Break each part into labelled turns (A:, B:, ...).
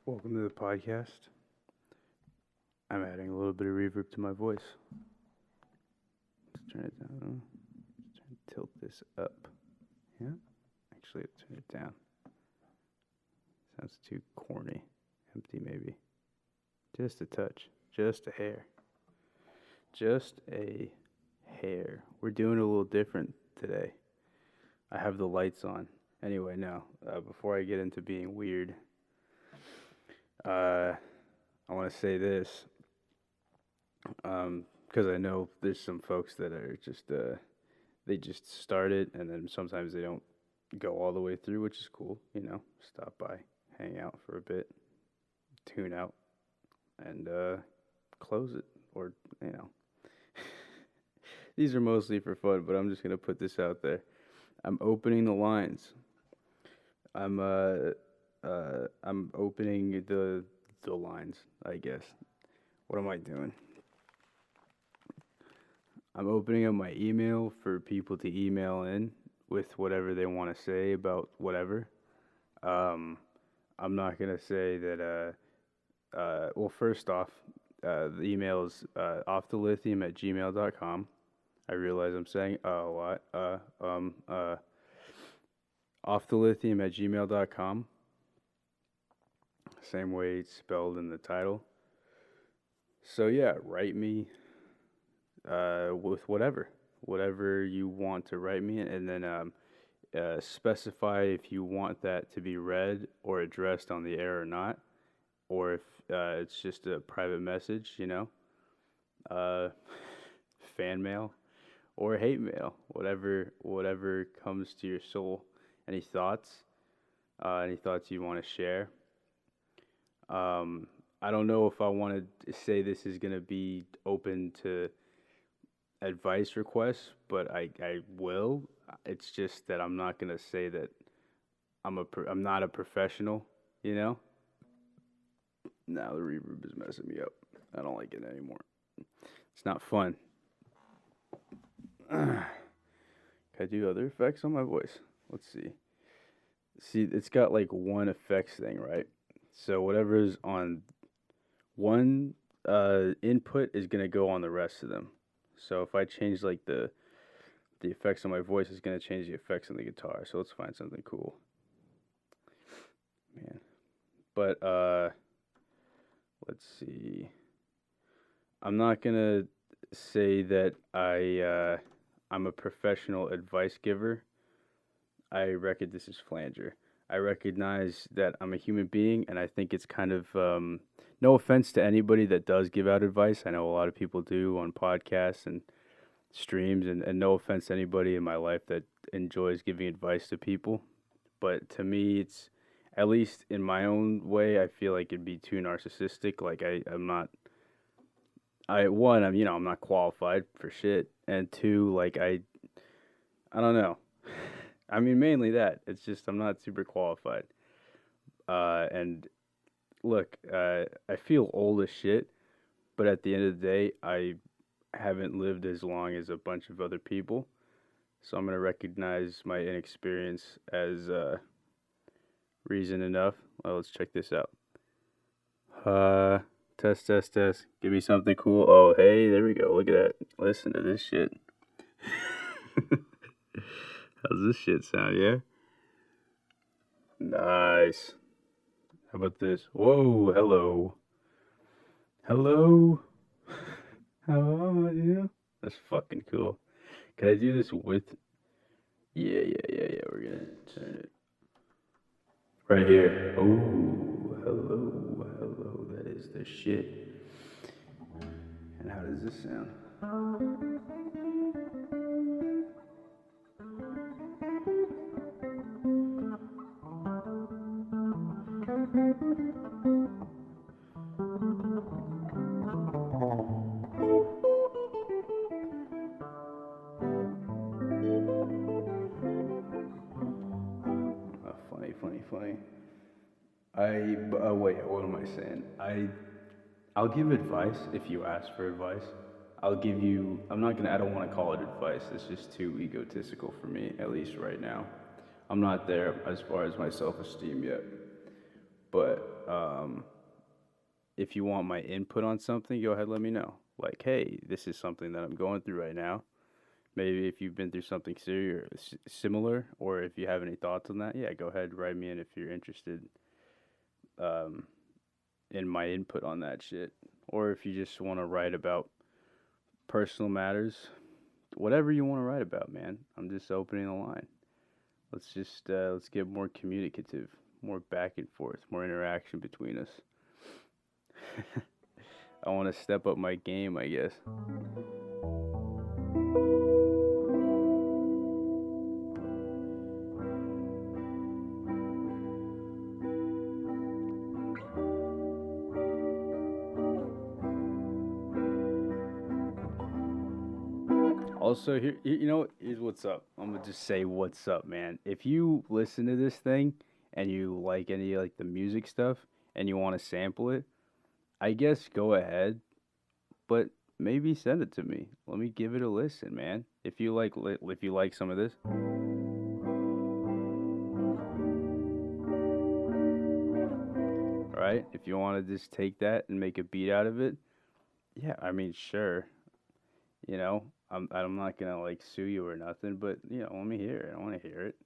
A: Welcome to the podcast. I'm adding a little bit of reverb to my voice. Let's turn it down. Let's tilt this up. Yeah? Actually, let's turn it down. Sounds too corny. Empty, maybe. Just a touch. Just a hair. Just a hair. We're doing a little different today. I have the lights on. Anyway, no. Before I get into being weird, I want to say this. Because I know there's some folks that are just they just start it and then sometimes they don't go all the way through, which is cool. Stop by, hang out for a bit, tune out, and close it. Or you know, these are mostly for fun, but I'm just gonna put this out there. I'm opening the lines. I'm opening the lines. I guess. What am I doing? I'm opening up my email for people to email in with whatever they want to say about whatever. Um, I'm not going to say that, well, first off, the email is offthelithium@gmail.com. I realize I'm saying a lot. Offthelithium@gmail.com. Same way it's spelled in the title. So, yeah, write me with whatever you want to write me, and then specify if you want that to be read or addressed on the air or not, or if it's just a private message, uh, fan mail or hate mail, whatever comes to your soul. Any thoughts? Any thoughts you want to share? I don't know if I want to say this is going to be open to advice requests, but I will. It's just that I'm not gonna say that I'm not a professional. You know. Now the reverb is messing me up. I don't like it anymore. It's not fun. Can I do other effects on my voice? Let's see. See, it's got like one effects thing, right? So whatever is on one input is gonna go on the rest of them. So if I change like the effects on my voice, it's gonna change the effects on the guitar. So let's find something cool, man. But let's see. I'm not gonna say that I'm a professional advice giver. I reckon this is flanger. I recognize that I'm a human being, and I think it's kind of no offense to anybody that does give out advice. I know a lot of people do on podcasts and streams, and no offense to anybody in my life that enjoys giving advice to people. But to me, it's at least in my own way, I feel like it'd be too narcissistic. Like I'm not. I'm not qualified for shit, and two, like I don't know. I mean, mainly that. It's just I'm not super qualified. And look, I feel old as shit, but at the end of the day, I haven't lived as long as a bunch of other people. So I'm going to recognize my inexperience as reason enough. Well, let's check this out. Test, test, test. Give me something cool. Oh, hey, there we go. Look at that. Listen to this shit. How's this shit sound, yeah? Nice. How about this? Whoa, hello. Hello. How are you? That's fucking cool. Can I do this with? Yeah. We're gonna turn it right here. Oh, hello. That is the shit. And how does this sound? Funny. Wait. What am I saying? I'll give advice if you ask for advice. I'll give you. I'm not gonna. I don't want to call it advice. It's just too egotistical for me, at least right now. I'm not there as far as my self-esteem yet. But if you want my input on something, go ahead, let me know. Like, hey, this is something that I'm going through right now. Maybe if you've been through something serious, similar, or if you have any thoughts on that, yeah, go ahead, write me in if you're interested um, in my input on that shit. Or if you just want to write about personal matters, whatever you want to write about, man. I'm just opening the line. Let's get more communicative, more back and forth, more interaction between us. I want to step up my game, I guess. Also, here's what's up. I'm gonna just say what's up, man. If you listen to this thing and you like any like the music stuff and you want to sample it, I guess go ahead, but maybe send it to me. Let me give it a listen, man. If you like some of this, all right? If you want to just take that and make a beat out of it, yeah, I mean, sure. You know, I'm not gonna like sue you or nothing, but let me hear it. I want to hear it.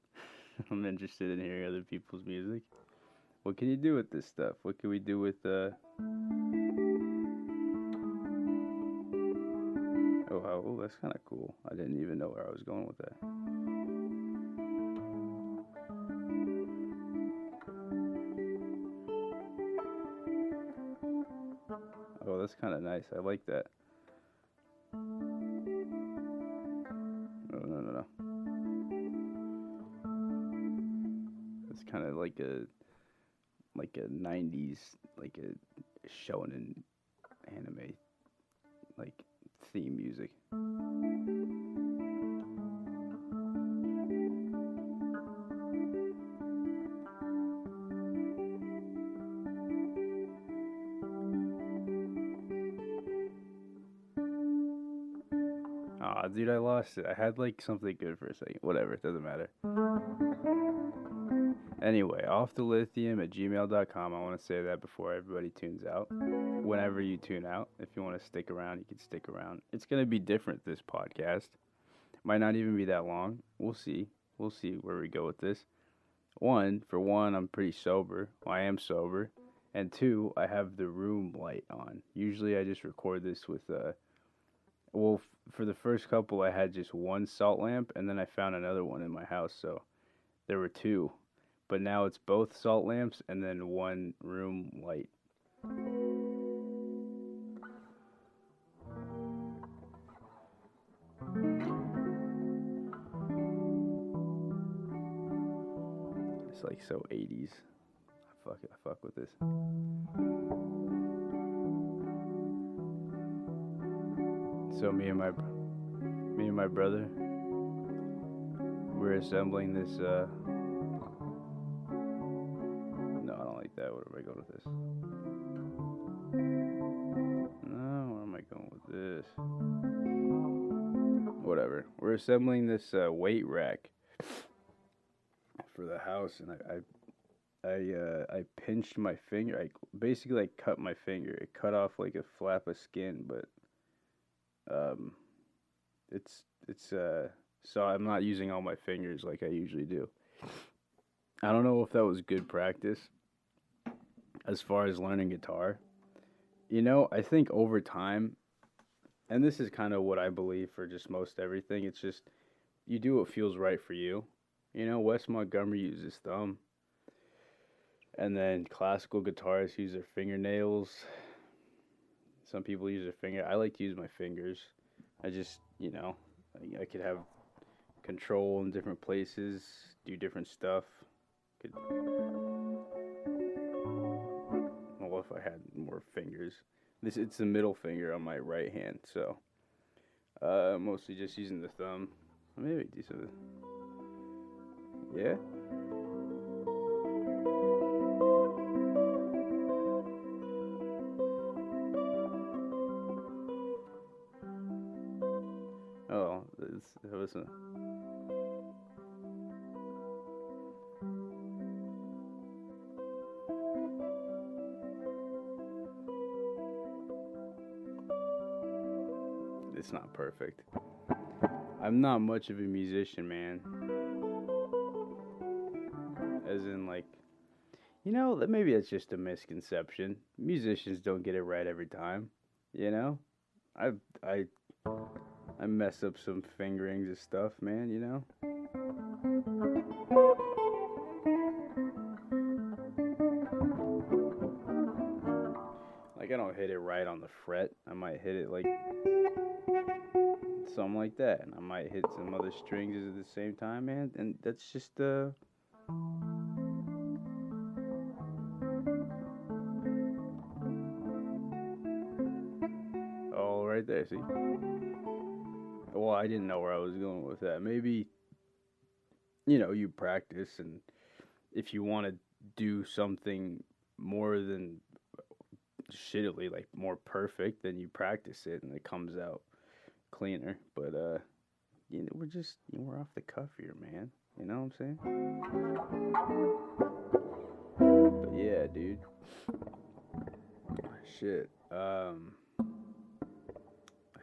A: I'm interested in hearing other people's music. What can you do with this stuff? What can we do with Oh, that's kind of cool. I didn't even know where I was going with that. Oh, that's kind of nice. I like that. No, no, no, no. It's kind of like a 90s like a shonen anime like theme music. Aw, dude, I lost it. I had like something good for a second. Whatever, it doesn't matter. Anyway, offthelithium at gmail.com. I want to say that before everybody tunes out. Whenever you tune out, if you want to stick around, you can stick around. It's going to be different, this podcast. Might not even be that long. We'll see. We'll see where we go with this. For one, I'm pretty sober. Well, I am sober. And two, I have the room light on. Usually I just record this with, for the first couple, I had just one salt lamp, and then I found another one in my house, so there were two. But now it's both salt lamps and then one room light. It's like so 80s. I fuck with this. So me and my brother, we're assembling this no, I don't like that. Where am I going with this? No, where am I going with this? Whatever. We're assembling this weight rack for the house, and I pinched my finger. I basically like cut my finger. It cut off like a flap of skin, but it's so I'm not using all my fingers like I usually do. I don't know if that was good practice as far as learning guitar. I think over time, and this is kind of what I believe for just most everything, it's just you do what feels right for you. Wes Montgomery uses his thumb, and then classical guitarists use their fingernails. Some people use their finger. I like to use my fingers. I just, I could have control in different places, do different stuff. Well, if I had more fingers. It's the middle finger on my right hand, so mostly just using the thumb. Maybe do something. Yeah. Oh, listen. it's not perfect. I'm not much of a musician, man. As in, like, maybe that's just a misconception. Musicians don't get it right every time. You know, I I I mess up some fingerings and stuff, man. Like I don't hit it right on the fret. I might hit it like something like that, and I might hit some other strings at the same time, man. And that's just all right there. See, well, I didn't know where I was going with that. Maybe you practice, and if you want to do something more than shittily, like more perfect, then you practice it, and it comes out cleaner. But we're just we're off the cuff here, man. You know what I'm saying? But yeah, dude. Shit. I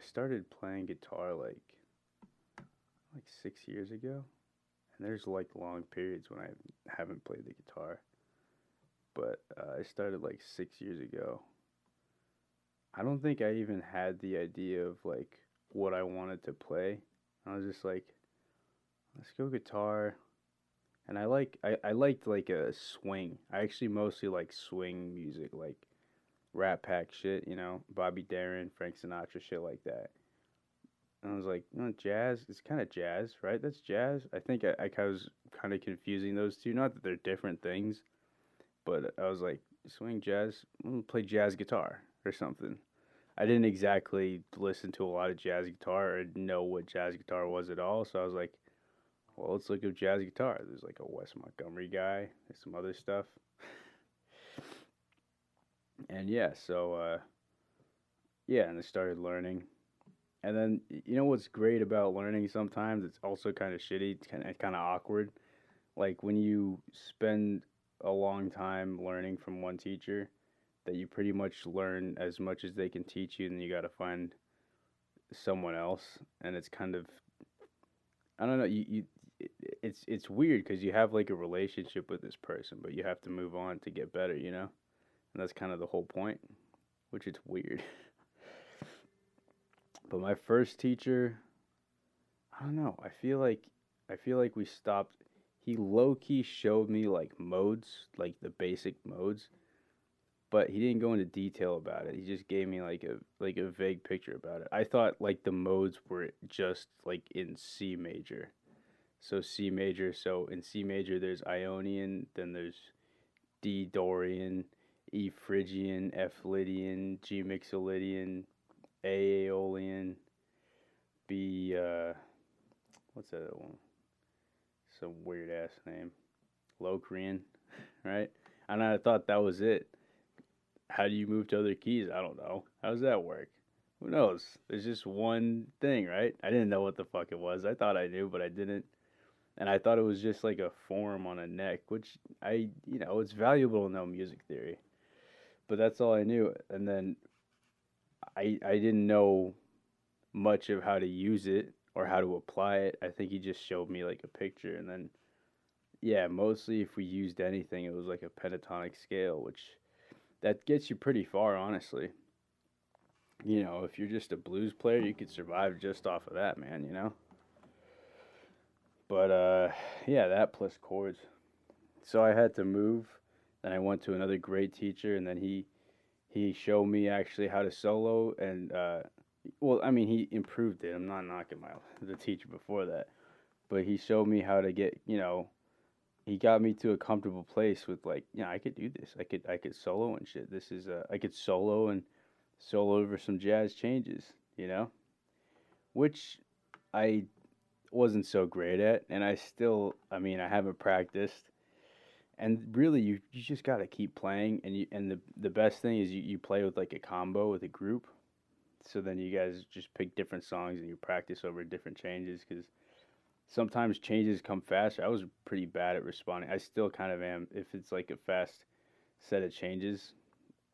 A: started playing guitar like 6 years ago, and there's like long periods when I haven't played the guitar. But I started like 6 years ago. I don't think I even had the idea of like what I wanted to play. I was just like, let's go guitar. And I liked like a swing. I actually mostly like swing music, like Rat Pack shit, Bobby Darin, Frank Sinatra shit like that. And I was like, jazz, it's kind of jazz, right? That's jazz. I think I was kind of confusing those two. Not that they're different things, but I was like, swing jazz, I'm gonna play jazz guitar or something. I didn't exactly listen to a lot of jazz guitar or know what jazz guitar was at all, so I was like, well, let's look up jazz guitar. There's like a Wes Montgomery guy, there's some other stuff. And yeah, so yeah, and I started learning. And then what's great about learning sometimes it's also kind of shitty, it's kind of awkward. Like when you spend a long time learning from one teacher, that you pretty much learn as much as they can teach you, and then you got to find someone else, and it's kind of I don't know, it's weird because you have like a relationship with this person, but you have to move on to get better, and that's kind of the whole point, which is weird. But my first teacher, I don't know. I feel like we stopped. He low key showed me like modes, like the basic modes, but he didn't go into detail about it. He just gave me like a vague picture about it. I thought like the modes were just like in C major. So C major, so in C major there's Ionian, then there's D Dorian, E Phrygian, F Lydian, G Mixolydian, A Aeolian, B what's that other one? Some weird ass name. Locrian, right? And I thought that was it. How do you move to other keys? I don't know. How does that work? Who knows? There's just one thing, right? I didn't know what the fuck it was. I thought I knew, but I didn't. And I thought it was just like a form on a neck, which it's valuable to know music theory. But that's all I knew. And then I didn't know much of how to use it or how to apply it. I think he just showed me like a picture, and then yeah, mostly if we used anything, it was like a pentatonic scale, which that gets you pretty far, honestly. If you're just a blues player, you could survive just off of that, man. But yeah, that plus chords. So I had to move. Then I went to another great teacher, and then he showed me actually how to solo, and well, I mean, he improved it. I'm not knocking the teacher before that, but he showed me how to get, he got me to a comfortable place with like, I could do this. I could solo and shit. This is I could solo over some jazz changes, which I wasn't so great at, and I mean, I haven't practiced. And really, you just gotta keep playing, and the best thing is you play with like a combo with a group, so then you guys just pick different songs and you practice over different changes because sometimes changes come faster. I was pretty bad at responding. I still kind of am. If it's like a fast set of changes,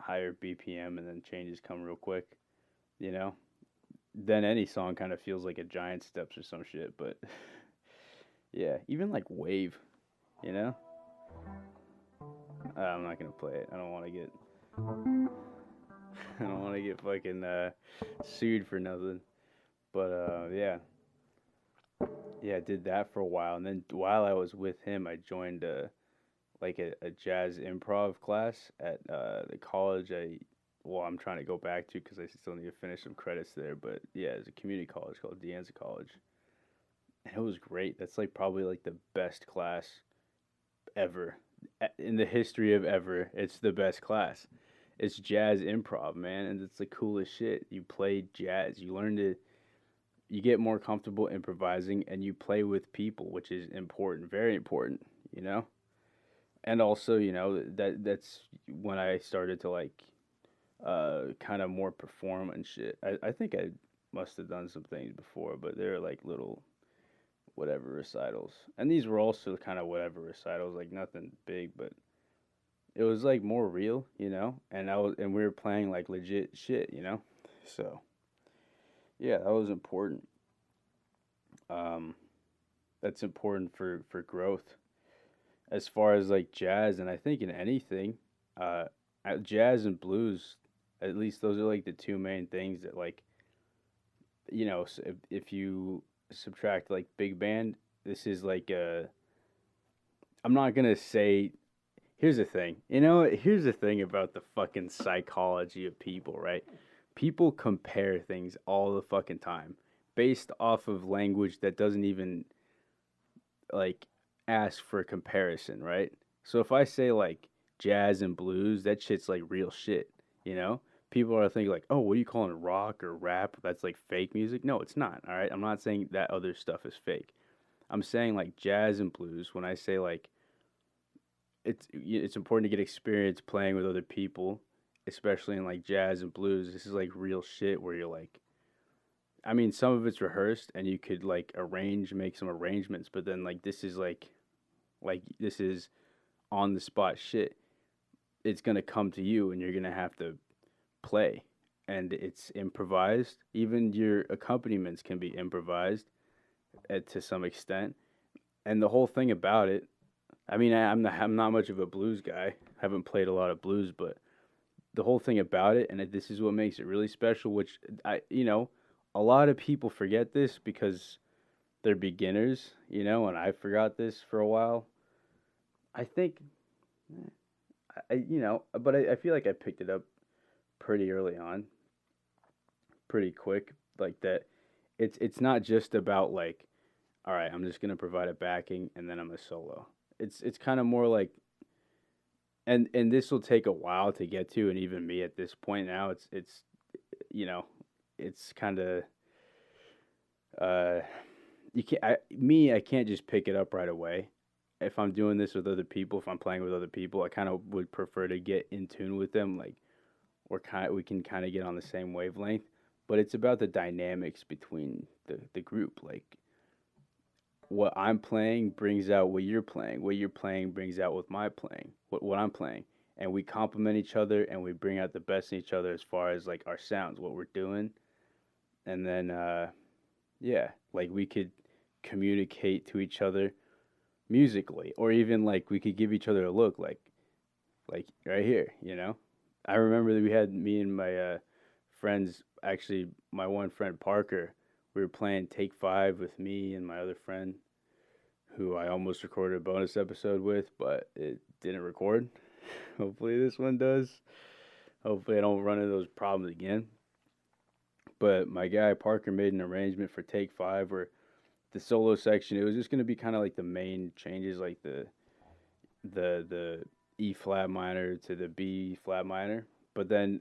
A: higher BPM, and then changes come real quick, you know, then any song kind of feels like a Giant Steps or some shit. But yeah, even like Wave, you know. I'm not gonna play it. I don't want to get. I don't want to get fucking sued for nothing. But yeah, yeah, I did that for a while, and then while I was with him, I joined like a jazz improv class at the college I'm trying to go back to because I still need to finish some credits there. But yeah, it's a community college called De Anza College, and it was great. That's like probably like the best class ever in the history of ever. It's the best class. It's jazz improv, man, and it's the coolest shit. You play jazz. You get more comfortable improvising, and you play with people, which is important, very important, you know. And also, that's when I started to like kind of more perform and shit. I think I must have done some things before, but they're like little whatever recitals. And these were also kind of whatever recitals, like nothing big, but it was like more real, and we were playing like legit shit. So, yeah, that was important. Um that's important for growth as far as like jazz, and I think in anything, uh jazz and blues, at least those are like the two main things that like, if you subtract like big band, this is like I'm not gonna say. Here's the thing. Here's the thing about the fucking psychology of people, right? People compare things all the fucking time based off of language that doesn't even like ask for comparison, right? So if I say like jazz and blues, that shit's like real shit, you know? People are thinking like, "Oh, what are you calling rock or rap? That's like fake music." No, it's not, all right? I'm not saying that other stuff is fake. I'm saying like jazz and blues. When I say like it's important to get experience playing with other people, especially in like jazz and blues. This is like real shit where you're like, I mean, some of it's rehearsed and you could like make some arrangements, but then like this is on the spot shit. It's gonna come to you and you're gonna have to play, and it's improvised. Even your accompaniments can be improvised to some extent, and the whole thing about it. I mean, I'm not much of a blues guy. I haven't played a lot of blues, but the whole thing about it, and this is what makes it really special. Which a lot of people forget this because they're beginners, and I forgot this for a while. I think, but I feel like I picked it up pretty early on, pretty quick, like that. It's not just about like, all right, I'm just gonna provide a backing and then I'm a solo. It's kind of more like, and this will take a while to get to, and even me at this point now, you know, it's kind of uh, I can't just pick it up right away. If I'm doing this with other people, if I'm playing with other people, I kind of would prefer to get in tune with them, like we can kind of get on the same wavelength. But it's about the dynamics between the group, like what I'm playing brings out what you're playing. What you're playing brings out what my playing. What I'm playing, and we complement each other, and we bring out the best in each other as far as like our sounds, what we're doing, and then yeah, like we could communicate to each other musically, or even like we could give each other a look, like right here. I remember that we had me and my friends. Actually, my one friend Parker, we were playing Take Five with me and my other friend, who I almost recorded a bonus episode with, but it didn't record. Hopefully, this one does. Hopefully, I don't run into those problems again. But my guy Parker made an arrangement for Take Five where the solo section, it was just going to be kind of like the main changes, like the E flat minor to the B flat minor. But then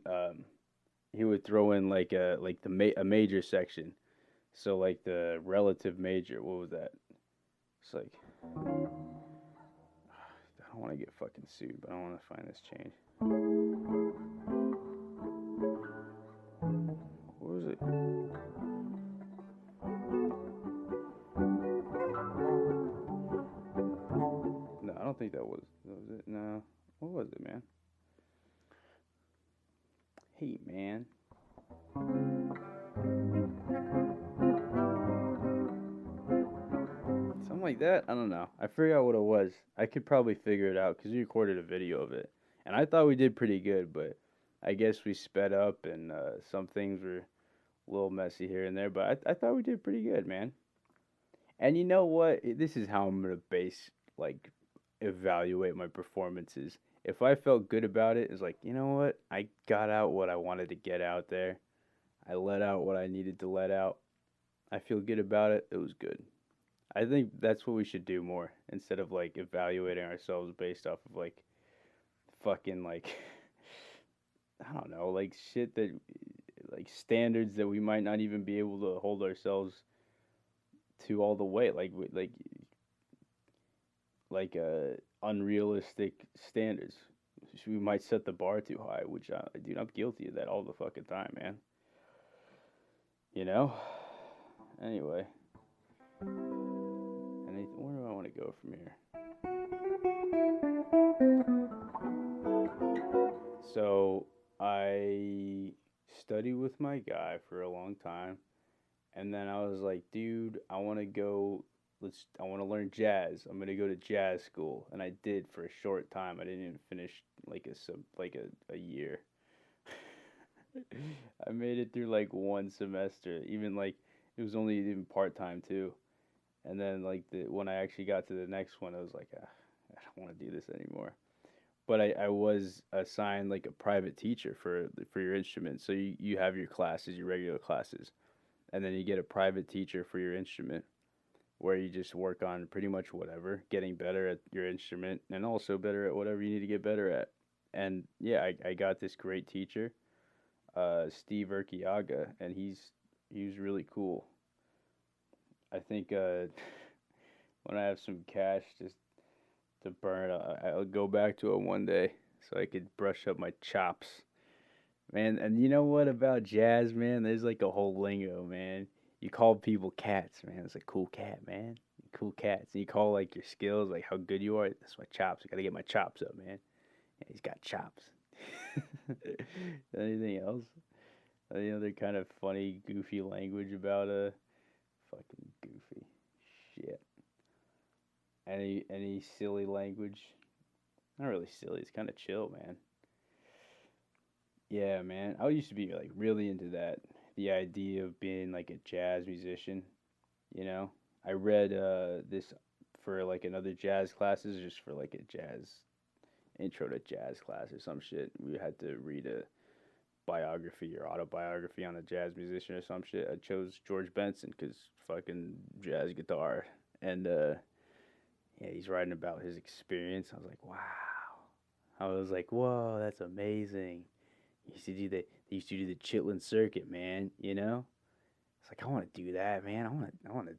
A: he would throw in like a major section. So like the relative major, what was that? It's like I don't want to get fucking sued, but I want to find this change. What was it? No, I don't think that was it. No, what was it, man? Hey, man. like that. I don't know. I forgot what it was. I could probably figure it out because we recorded a video of it, and I thought we did pretty good. But I guess we sped up, and some things were a little messy here and there. But I thought we did pretty good, man. And you know what? This is how I'm gonna base like evaluate my performances. If I felt good about it, it's like, you know what? I got out what I wanted to get out there. I let out what I needed to let out. I feel good about it. It was good. I think that's what we should do more instead of like evaluating ourselves based off of like fucking like I don't know, like shit that like standards that we might not even be able to hold ourselves to all the way unrealistic standards. We might set the bar too high, which dude, I'm guilty of that all the fucking time, man. You know. Anyway, where do I want to go from here? So I studied with my guy for a long time, and then I was like, dude, I want to go. I want to learn jazz. I'm gonna go to jazz school, and I did for a short time. I didn't even finish a year. I made it through like one semester, even like it was only even part time too. And then like when I actually got to the next one, I was like, I don't want to do this anymore. But I was assigned like a private teacher for your instrument. So you have your classes, your regular classes, and then you get a private teacher for your instrument where you just work on pretty much whatever, getting better at your instrument and also better at whatever you need to get better at. And yeah, I got this great teacher, Steve Urquiaga, and he was really cool. I think when I have some cash just to burn, I'll go back to it one day so I could brush up my chops. Man, and you know what about jazz, man? There's like a whole lingo, man. You call people cats, man. It's a cool cat, man. Cool cats. And you call like your skills, like how good you are. That's my chops. I gotta get my chops up, man. Yeah, he's got chops. Anything else? Any other kind of funny, goofy language about fucking goofy shit? Any silly language? Not really silly. It's kind of chill, man. Yeah, man. I used to be like really into that. The idea of being like a jazz musician, you know. I read this for like another jazz classes, just for like a jazz intro to jazz class or some shit. We had to read a biography or autobiography on a jazz musician or some shit. I chose George Benson because fucking jazz guitar. And yeah, he's writing about his experience. I was like, wow. I was like, whoa, that's amazing. They used to do the Chitlin circuit, man. You know, it's like I want to do that, man. I want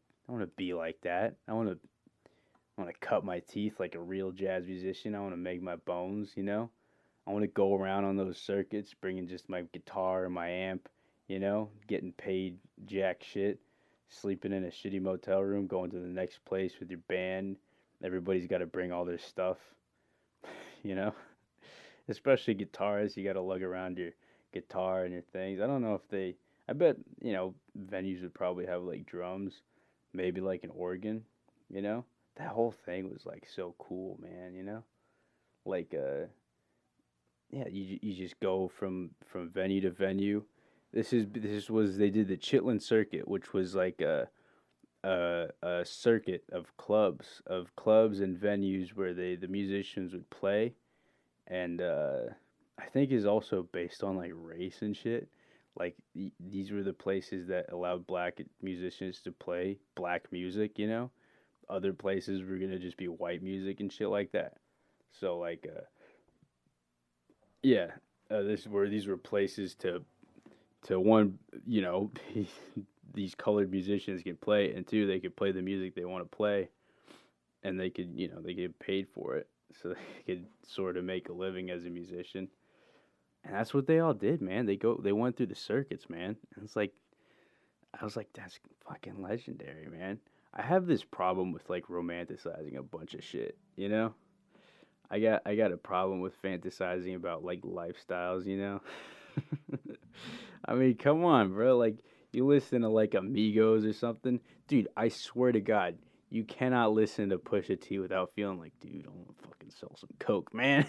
A: to be like that. I want to cut my teeth like a real jazz musician. I want to make my bones. You know, I want to go around on those circuits, bringing just my guitar and my amp. You know, getting paid jack shit, sleeping in a shitty motel room, going to the next place with your band. Everybody's got to bring all their stuff. You know, especially guitarists, you got to lug around your guitar and your things. I don't know if they. I bet venues would probably have like drums, maybe like an organ. You know, that whole thing was like so cool, man. You know, like yeah, you just go from venue to venue. This was they did the Chitlin circuit, which was like a circuit of clubs and venues where the musicians would play, and I think is also based on like race and shit. Like these were the places that allowed black musicians to play black music. You know, other places were gonna just be white music and shit like that. So like yeah, these were places to one, you know, these colored musicians can play, and two, they could play the music they want to play, and they could, they get paid for it, so they could sort of make a living as a musician, and that's what they all did, man. They went through the circuits, man. And it's like, I was like, that's fucking legendary, man. I have this problem with like romanticizing a bunch of shit, you know. I got a problem with fantasizing about like lifestyles, you know. I mean, come on, bro. Like, you listen to like Amigos or something, dude. I swear to God, You cannot listen to Pusha T without feeling like, dude, I want to fucking sell some coke, man.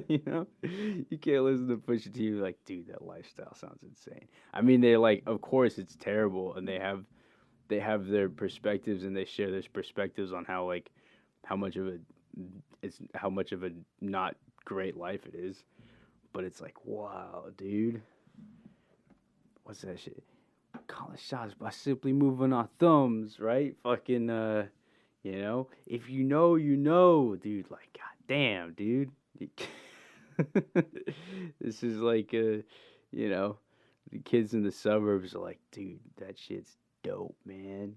A: You know, you can't listen to Pusha T and be like, dude, that lifestyle sounds insane. I mean, they like, of course, it's terrible, and they have their perspectives, and they share their perspectives on how like how much of a how much of a not great life it is. But it's like, wow, dude, what's that shit? Calling shots by simply moving our thumbs, right? Fucking, if you know, you know, dude. Like, goddamn, dude. This is like, you know, the kids in the suburbs are like, dude, that shit's dope, man.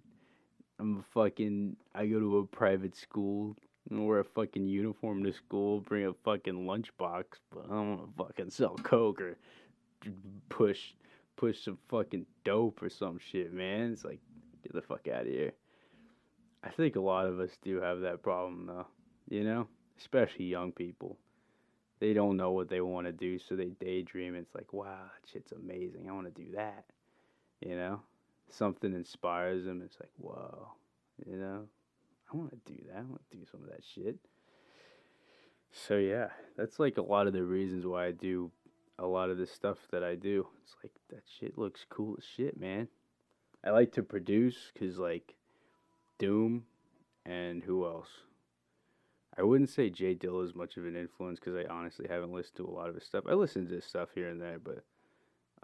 A: I go to a private school. I wear a fucking uniform to school, bring a fucking lunchbox, but I don't want to fucking sell coke or push some fucking dope or some shit, man. It's like, get the fuck out of here. I think a lot of us do have that problem though, you know? Especially young people. They don't know what they want to do, so they daydream. It's like, wow, that shit's amazing. I want to do that, you know? Something inspires them. It's like, whoa, you know? I want to do that. I want to do some of that shit. So yeah, that's like a lot of the reasons why I do a lot of the stuff that I do. It's like that shit looks cool as shit, man. I like to produce because like Doom and who else? I wouldn't say Jay Dill is much of an influence because I honestly haven't listened to a lot of his stuff. I listen to his stuff here and there, but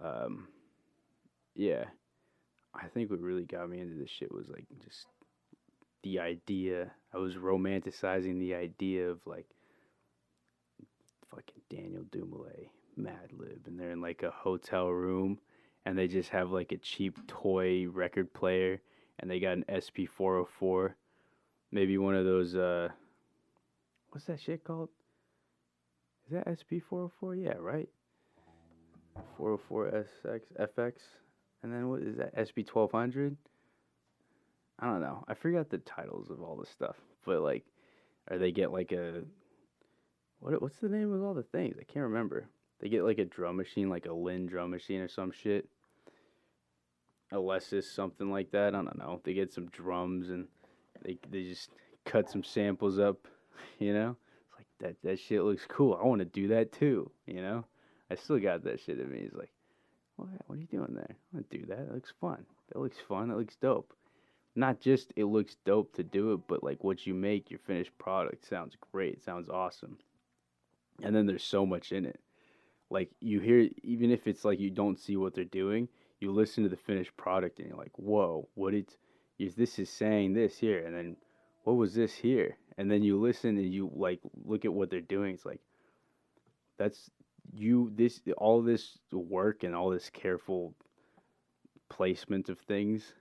A: um, yeah, I think what really got me into this shit was like just the idea. I was romanticizing the idea of like fucking Daniel Dumoulin, Madlib, and they're in like a hotel room, and they just have like a cheap toy record player, and they got an SP404, maybe one of those what's that shit called? Is that SP404? Yeah, right. 404 SX FX, and then what is that? SP1200? I don't know. I forgot the titles of all the stuff, but like, or they get like a what's the name of all the things? I can't remember. They get like a drum machine, like a Lin drum machine or some shit. A Lesis, something like that. I don't know. They get some drums and they just cut some samples up, you know? It's like that shit looks cool. I want to do that too, you know? I still got that shit in me. He's like, what are you doing there? I want to do that. That looks fun. That looks fun. That looks dope. Not just it looks dope to do it, but like what you make, your finished product sounds great. Sounds awesome. And then there's so much in it. Like you hear, even if it's like you don't see what they're doing, you listen to the finished product and you're like, whoa, this is saying this here, and then what was this here? And then you listen and you like look at what they're doing. It's like that's this all this work and all this careful placement of things,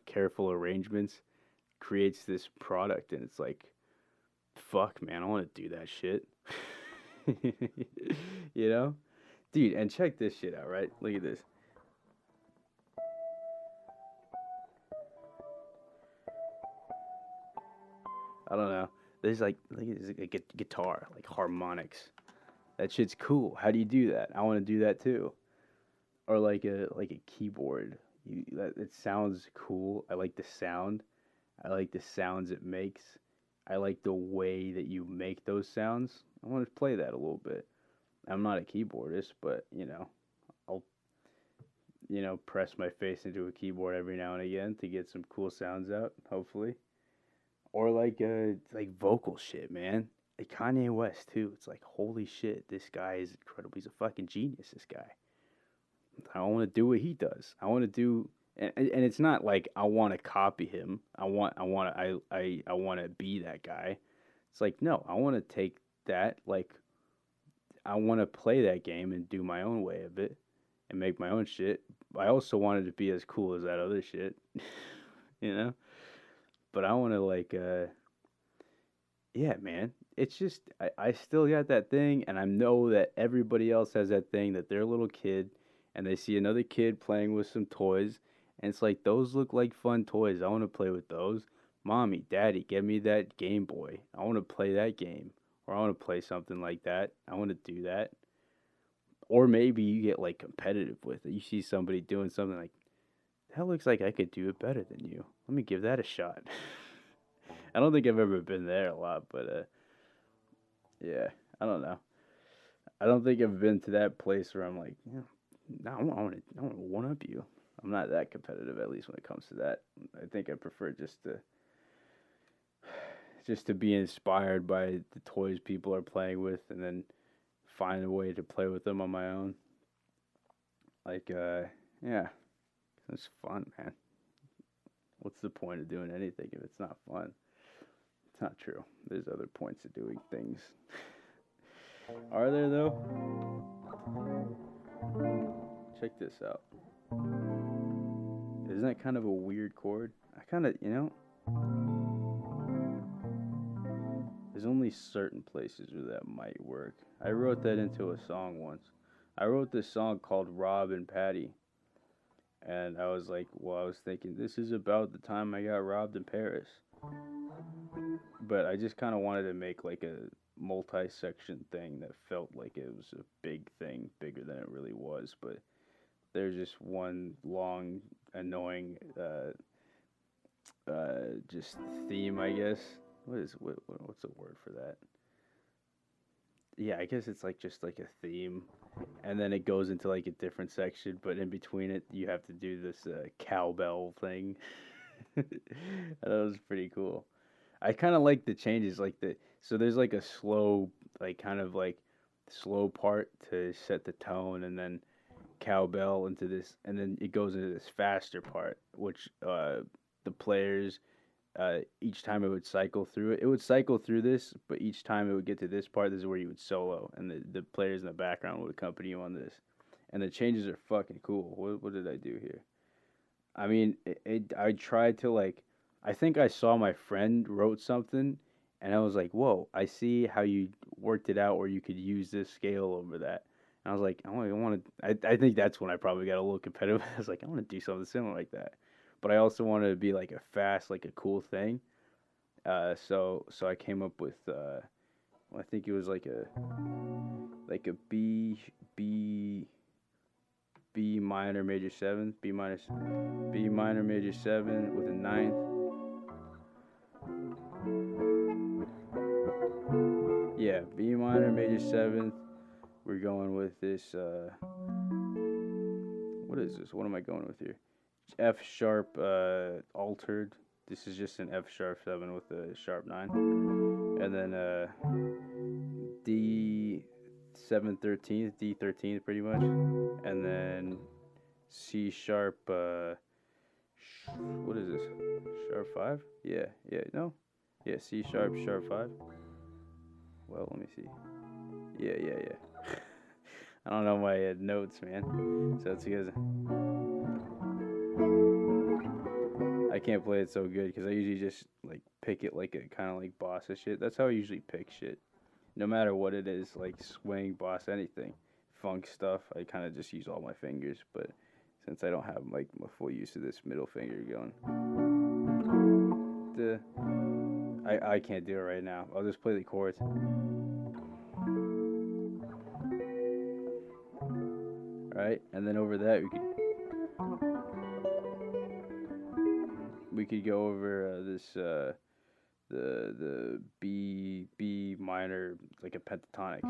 A: careful arrangements creates this product, and it's like, fuck, man, I want to do that shit. you know, dude, and check this shit out, right? Look at this. I don't know. There's like, look at this, a guitar, like harmonics. That shit's cool. How do you do that? I want to do that too. Or like a keyboard. It sounds cool. I like the sound. I like the sounds it makes. I like the way that you make those sounds. I want to play that a little bit. I'm not a keyboardist, but I'll press my face into a keyboard every now and again to get some cool sounds out, hopefully. Or like vocal shit, man. Like Kanye West too. It's like, holy shit, this guy is incredible. He's a fucking genius, this guy. I want to do what he does. I want to do, and it's not like I want to copy him. I want to be that guy. It's like, no, I want to take that, like, I want to play that game and do my own way of it and make my own shit. I also wanted to be as cool as that other shit, you know? But I want to, like, yeah, man. It's just, I still got that thing, and I know that everybody else has that thing, that they're a little kid and they see another kid playing with some toys, and it's like, those look like fun toys. I want to play with those. Mommy, Daddy, get me that Game Boy. I want to play that game. Or I want to play something like that. I want to do that. Or maybe you get like competitive with it. You see somebody doing something like, that looks like I could do it better than you. Let me give that a shot. I don't think I've ever been there a lot, but yeah, I don't know. I don't think I've been to that place where I'm like, yeah, no, I want to one up you. I'm not that competitive, at least when it comes to that. I think I prefer just to be inspired by the toys people are playing with, and then find a way to play with them on my own. Like, yeah, it's fun, man. What's the point of doing anything if it's not fun? It's not true. There's other points of doing things. Are there though? Check this out. Isn't that kind of a weird chord? I kind of, there's only certain places where that might work. I wrote that into a song once. I wrote this song called Rob and Patty. And I was like, well, I was thinking, this is about the time I got robbed in Paris. But I just kind of wanted to make like a multi-section thing that felt like it was a big thing, bigger than it really was. But there's just one long, annoying, just theme, I guess. What's the word for that? Yeah, I guess it's like just like a theme, and then it goes into like a different section, but in between it, you have to do this cowbell thing. That was pretty cool. I kind of like the changes, like so there's like a slow, like kind of like slow part to set the tone, and then cowbell into this, and then it goes into this faster part, which the players each time it would cycle through it. It would cycle through this, but each time it would get to this part, this is where you would solo, and the players in the background would accompany you on this. And the changes are fucking cool. What did I do here? I mean, I tried to like, I think I saw my friend wrote something, and I was like, whoa, I see how you worked it out where you could use this scale over that. And I was like, I think that's when I probably got a little competitive. I was like, I want to do something similar like that. But I also wanted to be like a fast, like a cool thing. So I came up with I think it was like a B minor major seventh, B minor major seven with a ninth. Yeah, B minor major seventh. We're going with this. What is this? What am I going with here? F sharp altered. This is just an F sharp 7 with a sharp 9. And then D 7 13th, D 13th pretty much. And then C sharp, what is this? Sharp 5? Yeah, no. Yeah, C sharp, sharp 5. Well, let me see. Yeah. I don't know my notes, man. So it's because I can't play it so good because I usually just like pick it like a kind of like boss of shit. That's how I usually pick shit. No matter what it is, like swing, boss, anything, funk stuff. I kind of just use all my fingers. But since I don't have like my full use of this middle finger going, I can't do it right now. I'll just play the chords. Right, and then over that we could go over this the B minor, like a pentatonic.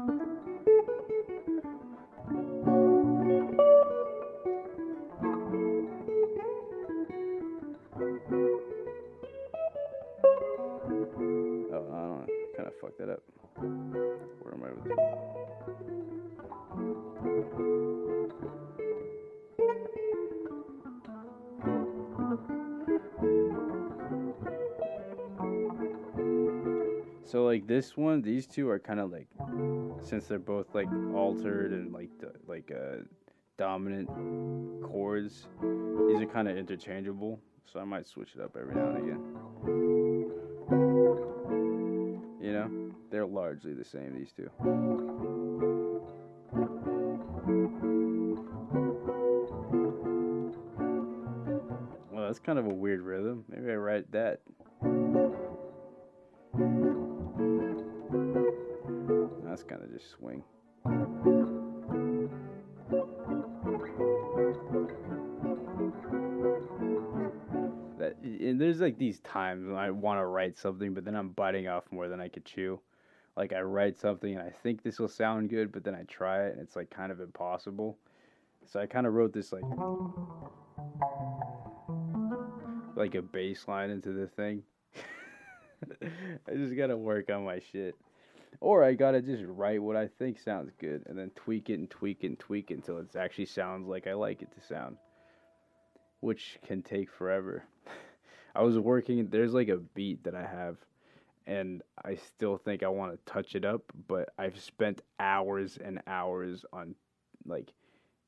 A: Oh, I don't know. Kind of fucked that up. Where am I with it? So like this one, these two are kind of like, since they're both like altered and like dominant chords, these are kind of interchangeable. So I might switch it up every now and again. You know, they're largely the same, these two. Well, that's kind of a weird rhythm. Maybe I write that. That's kind of just swing. mean, there's like these times when I want to write something, but then I'm biting off more than I could chew. Like I write something and I think this will sound good, but then I try it and it's like kind of impossible. So I kind of wrote this like a bass line into the thing. I just gotta work on my shit. Or I gotta just write what I think sounds good and then tweak it and tweak it and tweak it until it actually sounds like I like it to sound, which can take forever. I was working, there's like a beat that I have, and I still think I want to touch it up, but I've spent hours and hours on like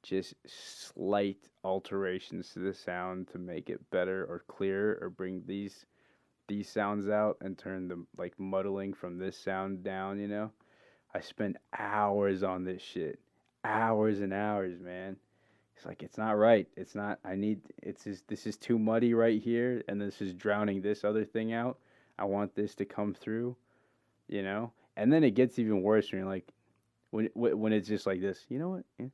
A: just slight alterations to the sound to make it better or clearer or bring these sounds out and turn the like muddling from this sound down, you know? I spent hours on this shit. Hours and hours, man. It's like it's not right. It's not I need it's just, this is too muddy right here and this is drowning this other thing out. I want this to come through, you know? And then it gets even worse when you're like when it's just like this. You know what? Yeah,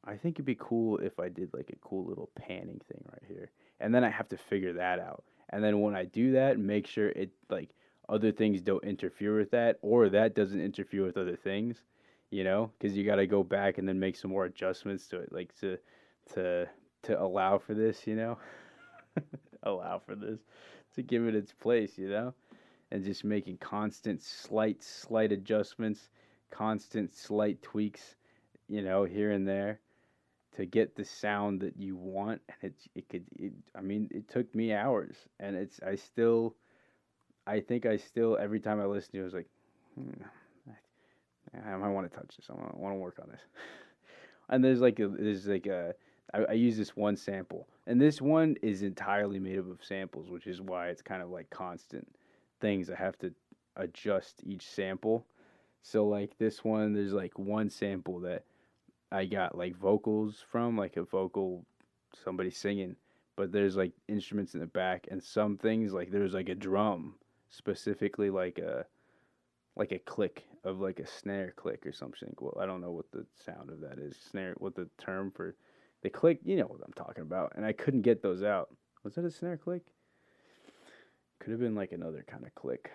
A: I think it'd be cool if I did like a cool little panning thing right here. And then I have to figure that out. And then when I do that, make sure it like other things don't interfere with that or that doesn't interfere with other things, you know? Cuz you got to go back and then make some more adjustments to it like to to allow for this, you know? Allow for this to give it its place, you know? And just making constant slight adjustments, constant slight tweaks, you know, here and there to get the sound that you want. And I mean it took me hours and it's I think I still every time I listen to it I was like I might want to touch this. I want to work on this. And I use this one sample and this one is entirely made up of samples, which is why it's kind of like constant things I have to adjust each sample. So like this one there's like one sample that I got like vocals from, like a vocal, somebody singing, but there's like instruments in the back, and some things like there's like a drum, specifically like a click of like a snare click or something. Well, I don't know what the sound of that is. Snare, what the term for the click? You know what I'm talking about. And I couldn't get those out. Was that a snare click? Could have been like another kind of click,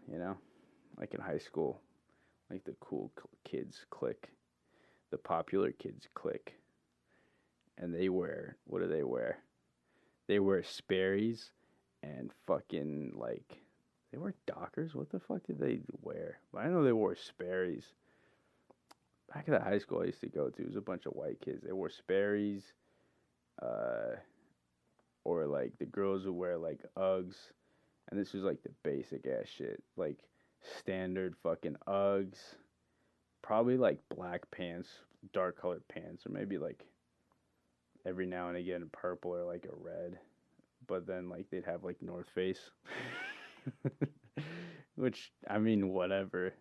A: you know, like in high school, like the cool kids click, the popular kids click, and they wear what do they wear? They wear Sperry's and fucking like they wear Dockers. What the fuck did they wear? I know they wore Sperry's. Back at the high school I used to go to, it was a bunch of white kids. They wore Sperry's, uh, or like the girls would wear like Uggs, and this was like the basic ass shit, like standard fucking Uggs, probably like black pants, dark colored pants, or maybe like every now and again purple or like a red. But then like they'd have like North Face, which I mean whatever.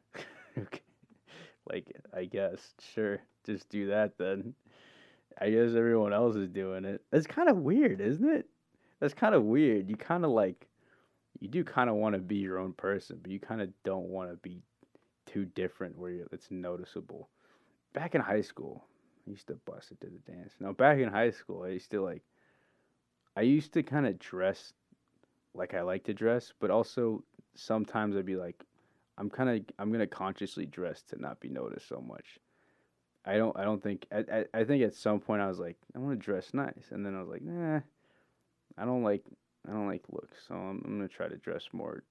A: Like I guess sure, just do that then. I guess everyone else is doing it. That's kind of weird, isn't it? That's kind of weird. You kind of like you do kind of want to be your own person, but you kind of don't want to be too different where it's noticeable. Back in high school, I used to bust it to the dance. Now, back in high school, I used to kind of dress like I like to dress, but also sometimes I'd be like, I'm gonna consciously dress to not be noticed so much. I don't think, I think at some point I was like, I want to dress nice. And then I was like, nah, I don't like, I don't like looks. So I'm gonna try to dress more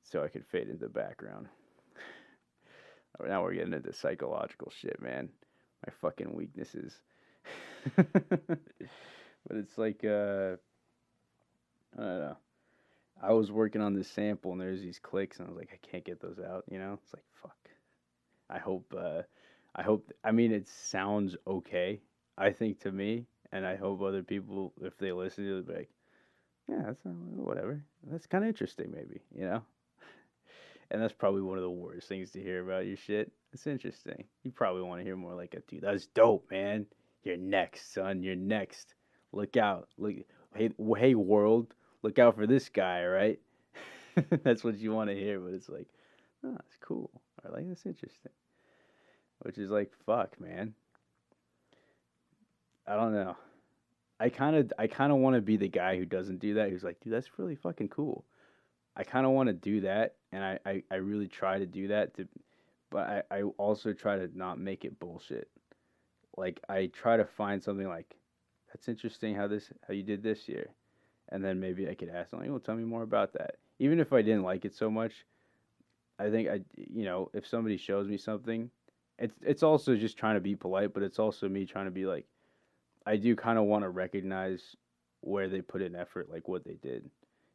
A: so I could fade into the background. Now we're getting into psychological shit, man. My fucking weaknesses. But it's like, I don't know. I was working on this sample and there's these clicks and I was like, I can't get those out, you know? It's like, fuck. I hope, I mean, it sounds okay, I think, to me. And I hope other people, if they listen to it, be like, yeah, that's whatever. That's kind of interesting, maybe, you know? And that's probably one of the worst things to hear about your shit. It's interesting. You probably want to hear more like a dude. That's dope, man. You're next, son. You're next. Look out. Look, hey, world. Look out for this guy, right? That's what you want to hear. But it's like, oh, it's cool. Or like, that's interesting. Which is like, fuck, man. I don't know. I kind of want to be the guy who doesn't do that. Who's like, dude, that's really fucking cool. I kind of want to do that, and I really try to do that. But I also try to not make it bullshit. Like I try to find something like, that's interesting how you did this year, and then maybe I could ask them like, well, tell me more about that. Even if I didn't like it so much, I think if somebody shows me something, it's also just trying to be polite, but it's also me trying to be like, I do kind of want to recognize where they put in effort, like what they did,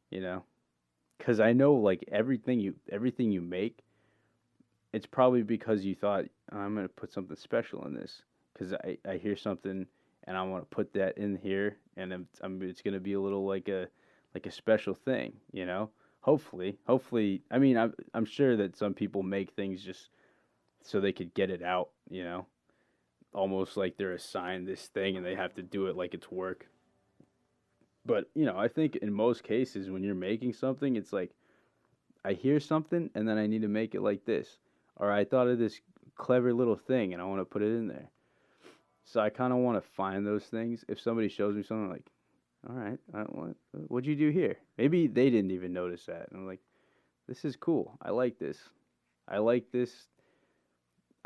A: you know? Because I know like everything you make, it's probably because you thought, "Oh, I'm gonna put something special in this, because I hear something and I want to put that in here, and it's gonna be a little like a special thing, you know? Hopefully, I mean, I'm sure that some people make things just so they could get it out, almost like they're assigned this thing and they have to do it like it's work. But I think in most cases when you're making something, it's like I hear something and then I need to make it like this, or I thought of this clever little thing and I want to put it in there. So I kind of want to find those things. If somebody shows me something like, all right, what'd you do here? Maybe they didn't even notice that, and I'm like, this is cool. I like this. I like this.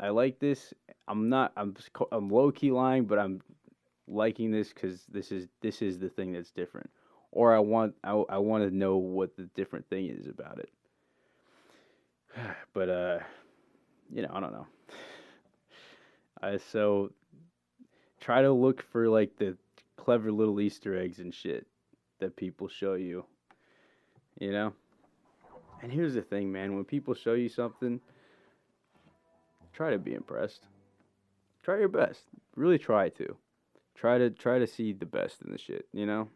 A: I like this. I'm not. I'm low key lying, but I'm liking this because this is the thing that's different. Or I want to know what the different thing is about it. But I don't know. So try to look for like the clever little Easter eggs and shit that people show you. You know. And here's the thing, man. When people show you something, try to be impressed. Try your best. Really try to. Try to see the best in the shit, Even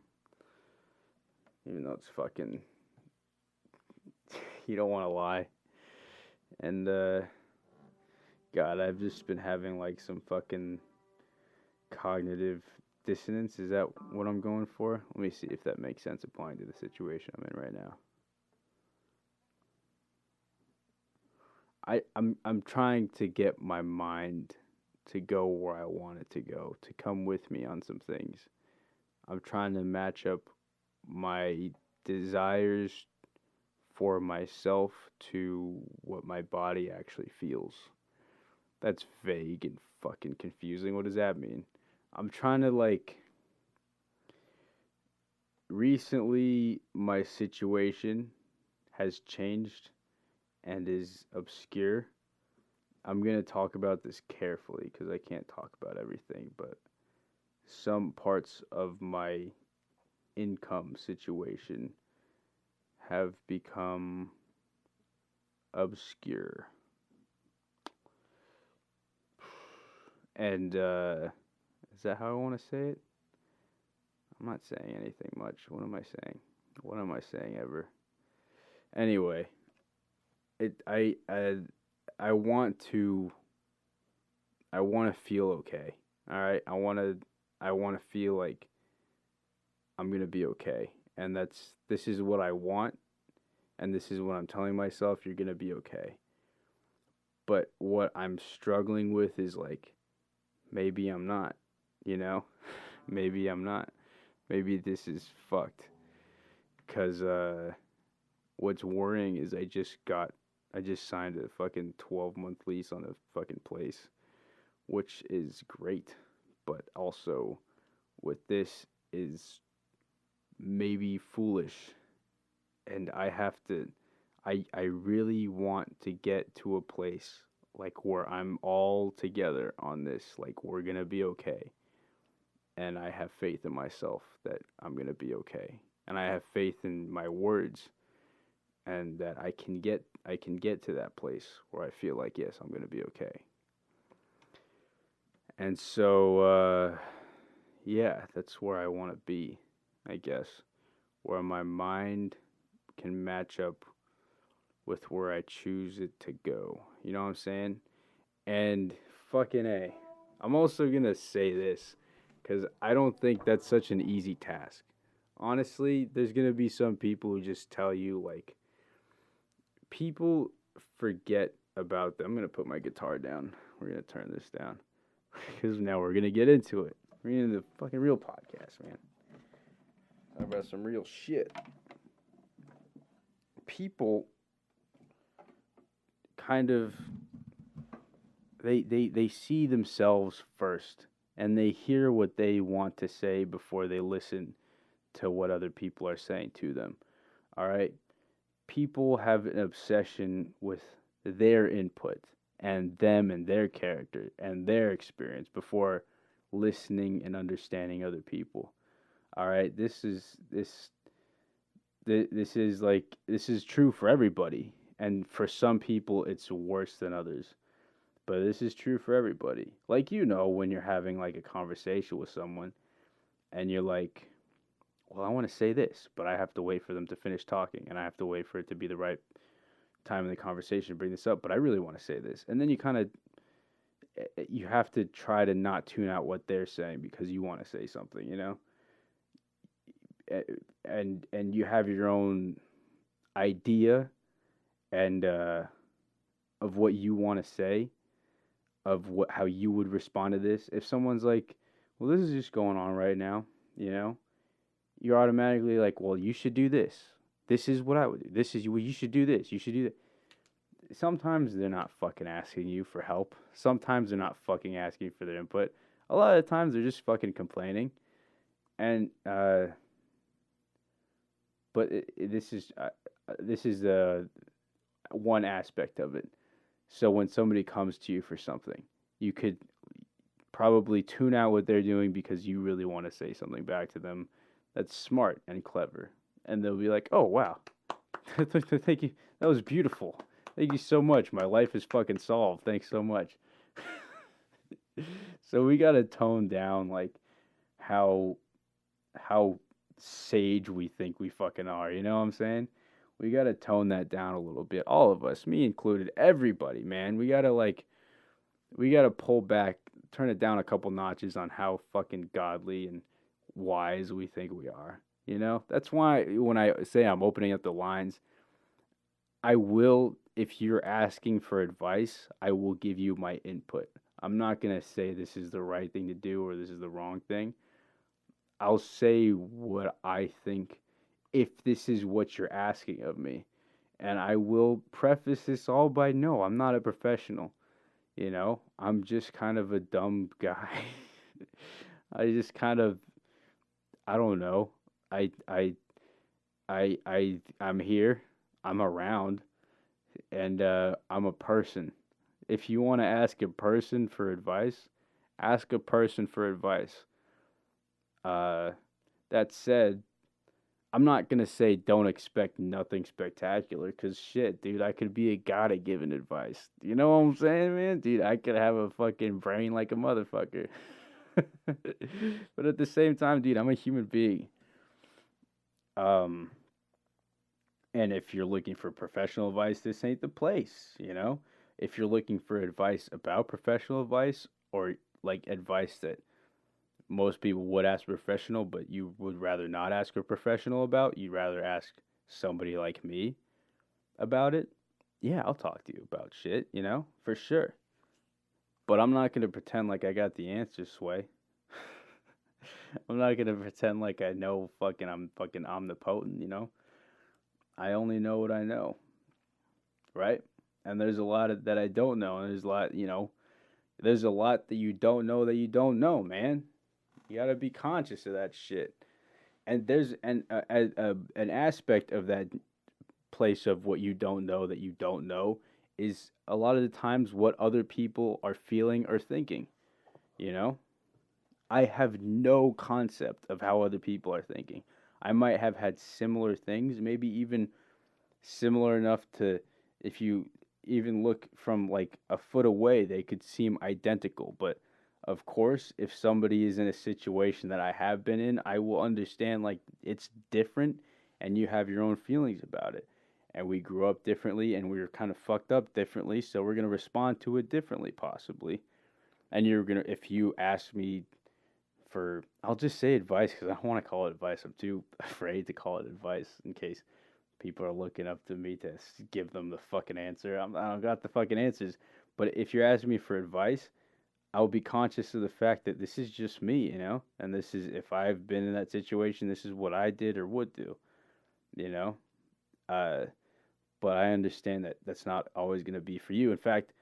A: though it's fucking you don't want to lie. And God, I've just been having like some fucking cognitive dissonance. Is that what I'm going for? Let me see if that makes sense applying to the situation I'm in right now. I'm trying to get my mind to go where I want it to go, to come with me on some things. I'm trying to match up my desires for myself to what my body actually feels. That's vague and fucking confusing. What does that mean? I'm trying to like recently my situation has changed and is obscure. I'm going to talk about this carefully because I can't talk about everything, but some parts of my income situation have become obscure. And is that how I want to say it? I'm not saying anything much. What am I saying? What am I saying ever? Anyway, I want to feel okay. All right? I want to feel like I'm going to be okay. And this is what I want, and this is what I'm telling myself, you're going to be okay. But what I'm struggling with is like, maybe I'm not, you know? Maybe I'm not. Maybe this is fucked. Because what's worrying is I just signed a fucking 12-month lease on a fucking place, which is great. But also, with this is maybe foolish. And I really want to get to a place like where I'm all together on this, like we're gonna be okay. And I have faith in myself that I'm gonna be okay. And I have faith in my words and that I can get to that place where I feel like yes, I'm gonna be okay. And so yeah, that's where I wanna be, I guess. Where my mind can match up with where I choose it to go. You know what I'm saying? And fucking A. I'm also going to say this because I don't think that's such an easy task. Honestly, there's going to be some people who just tell you, like, people forget about them. I'm going to put my guitar down. We're going to turn this down because now we're going to get into it. We're in the fucking real podcast, man. Talk about some real shit. People kind of they see themselves first, and they hear what they want to say before they listen to what other people are saying to them. All right? People have an obsession with their input and them and their character and their experience before listening and understanding other people. All right, this is true for everybody, and for some people it's worse than others. But this is true for everybody. Like, when you're having like a conversation with someone and you're like, well, I want to say this, but I have to wait for them to finish talking, and I have to wait for it to be the right time in the conversation to bring this up, but I really want to say this. And then you have to try to not tune out what they're saying because you want to say something, and you have your own idea and of what you want to say, of how you would respond to this. If someone's like, well, this is just going on right now, you're automatically like, well, you should do this. This is what I would do. This is what you should do. This. You should do that. Sometimes they're not fucking asking you for help. Sometimes they're not fucking asking for their input. A lot of the times they're just fucking complaining. And but this is one aspect of it. So when somebody comes to you for something, you could probably tune out what they're doing because you really want to say something back to them that's smart and clever. And they'll be like, oh, wow. Thank you. That was beautiful. Thank you so much. My life is fucking solved. Thanks so much. So we got to tone down like how sage we think we fucking are. You know what I'm saying? We got to tone that down a little bit. All of us, me included, everybody, man. We got to pull back, turn it down a couple notches on how fucking godly and wise we think we are. That's why when I say I'm opening up the lines, I will, if you're asking for advice, I will give you my input. I'm not going to say this is the right thing to do or this is the wrong thing. I'll say what I think if this is what you're asking of me. And I will preface this all by no, I'm not a professional. I'm just kind of a dumb guy. I just kind of, I don't know. I'm here. I'm around, and I'm a person. If you want to ask a person for advice, ask a person for advice. That said, I'm not gonna say don't expect nothing spectacular, cause shit, dude, I could be a god at giving advice. You know what I'm saying, man? Dude, I could have a fucking brain like a motherfucker. But at the same time, dude, I'm a human being. And if you're looking for professional advice, this ain't the place, If you're looking for advice about professional advice, or like advice that most people would ask a professional, but you would rather not ask a professional about, you'd rather ask somebody like me about it, yeah, I'll talk to you about shit, for sure. But I'm not going to pretend like I got the answer, Sway. I'm not going to pretend like I know I'm fucking omnipotent, I only know what I know, right? And there's a lot that I don't know, and there's a lot that you don't know, man. You gotta be conscious of that shit. And there's an aspect of that place of what you don't know that you don't know is a lot of the times what other people are feeling or thinking, I have no concept of how other people are thinking. I might have had similar things, maybe even similar enough to, if you even look from like a foot away, they could seem identical. But of course, if somebody is in a situation that I have been in, I will understand like it's different and you have your own feelings about it. And we grew up differently and we were kind of fucked up differently, so we're going to respond to it differently, possibly. And if you ask me I'll just say advice because I don't want to call it advice. I'm too afraid to call it advice in case people are looking up to me to give them the fucking answer. I don't got the fucking answers. But if you're asking me for advice, I'll be conscious of the fact that this is just me, and this is if I've been in that situation, this is what I did or would do, you know. Uh, but I understand that that's not always going to be for you. In fact,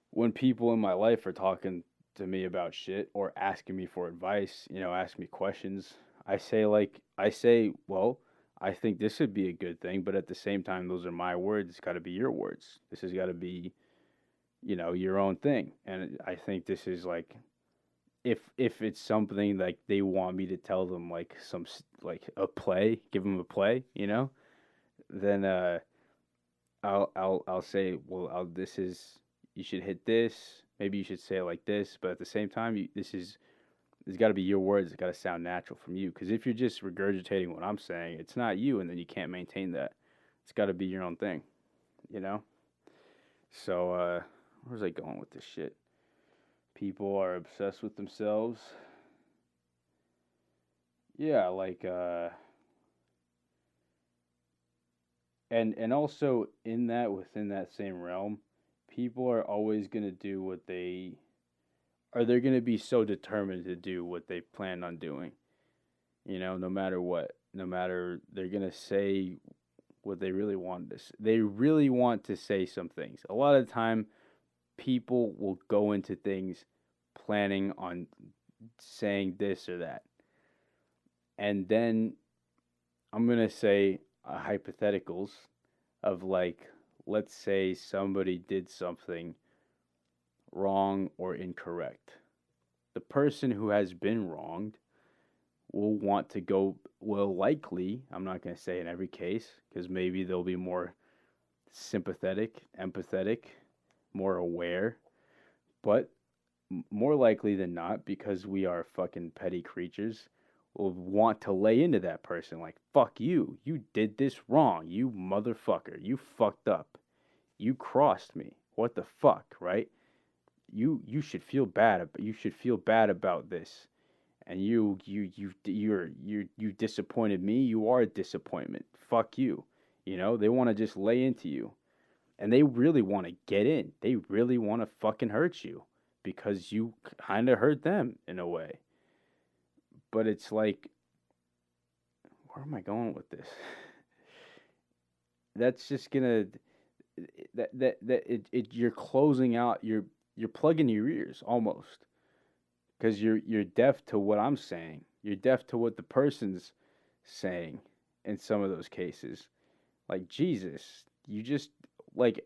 A: when people in my life are talking to me about shit or asking me for advice, ask me questions, I say, well, I think this would be a good thing, but at the same time, those are my words. It's got to be your words. This has got to be, your own thing. And I think this is like, if it's something like they want me to tell them like like a play, give them a play, then I'll say, well, this is, you should hit this. Maybe you should say it like this, but at the same time, it's got to be your words. It's got to sound natural from you. Because if you're just regurgitating what I'm saying, it's not you, and then you can't maintain that. It's got to be your own thing, you know. So where's I going with this shit? People are obsessed with themselves. Yeah, like and also in that within that same realm, people are always gonna do what they're gonna be so determined to do what they plan on doing. No matter what, no matter they're gonna say what they really want to. They really want to say some things. A lot of the time, people will go into things planning on saying this or that, and then I'm gonna say hypotheticals of like, let's say somebody did something wrong or incorrect. The person who has been wronged will want to go, will likely, I'm not going to say in every case, because maybe they'll be more sympathetic, empathetic, more aware, but more likely than not, because we are fucking petty creatures, will want to lay into that person like, fuck you, you did this wrong, you motherfucker, you fucked up, you crossed me, what the fuck, right? You should feel bad. You should feel bad about this, and you disappointed me. You are a disappointment. Fuck you. They want to just lay into you, and they really want to get in. They really want to fucking hurt you because you kind of hurt them in a way. But it's like, where am I going with this? That's just gonna you're closing out. You're plugging your ears almost because you're deaf to what I'm saying. You're deaf to what the person's saying in some of those cases. Like, Jesus, you just like,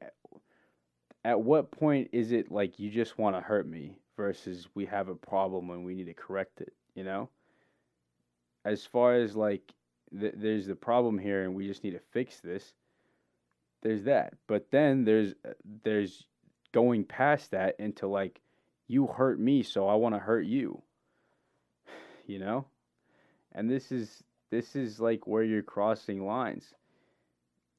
A: at what point is it like you just want to hurt me versus we have a problem and we need to correct it, As far as like there's the problem here and we just need to fix this. There's that. But then there's going past that into like, you hurt me, so I want to hurt you. And this is like where you're crossing lines.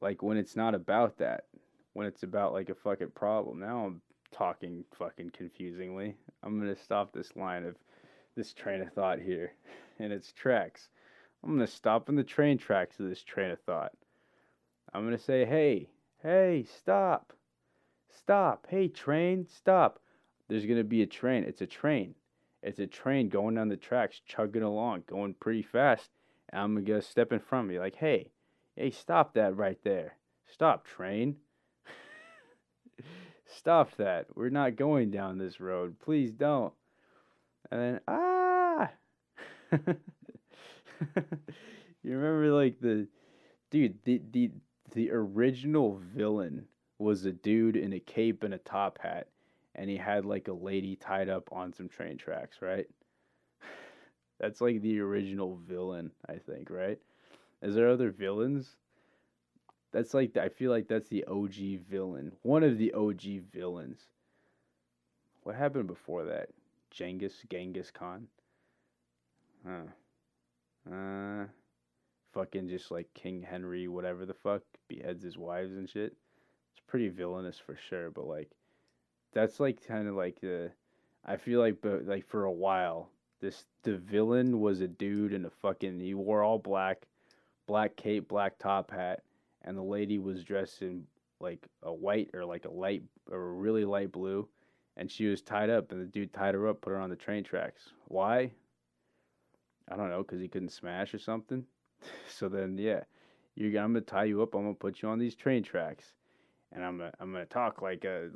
A: Like when it's not about that, when it's about like a fucking problem. Now I'm talking fucking confusingly. I'm gonna stop this train of thought here in its tracks. I'm gonna stop in the train tracks of this train of thought. I'm gonna say, hey, stop. Stop. Hey, train, stop. There's going to be a train. It's a train. It's a train going down the tracks, chugging along, going pretty fast. And I'm going to step in front of me like, hey, stop that right there. Stop, train. Stop that. We're not going down this road. Please don't. And then, ah. You remember like the original villain was a dude in a cape and a top hat, and he had like a lady tied up on some train tracks, right? That's like the original villain, I think, right? Is there other villains? That's like, I feel like that's the OG villain, one of the OG villains. What happened before that? Genghis Khan? Huh. Fucking just like King Henry, whatever the fuck, beheads his wives and shit. It's pretty villainous for sure, but like, that's like kind of like I feel like, but like for a while, the villain was a dude in a fucking, he wore all black, black cape, black top hat, and the lady was dressed in like a white or like a light or a really light blue, and she was tied up, and the dude tied her up, put her on the train tracks. Why? I don't know, because he couldn't smash or something. So then, yeah, I'm gonna tie you up. I'm gonna put you on these train tracks, and I'm gonna talk like I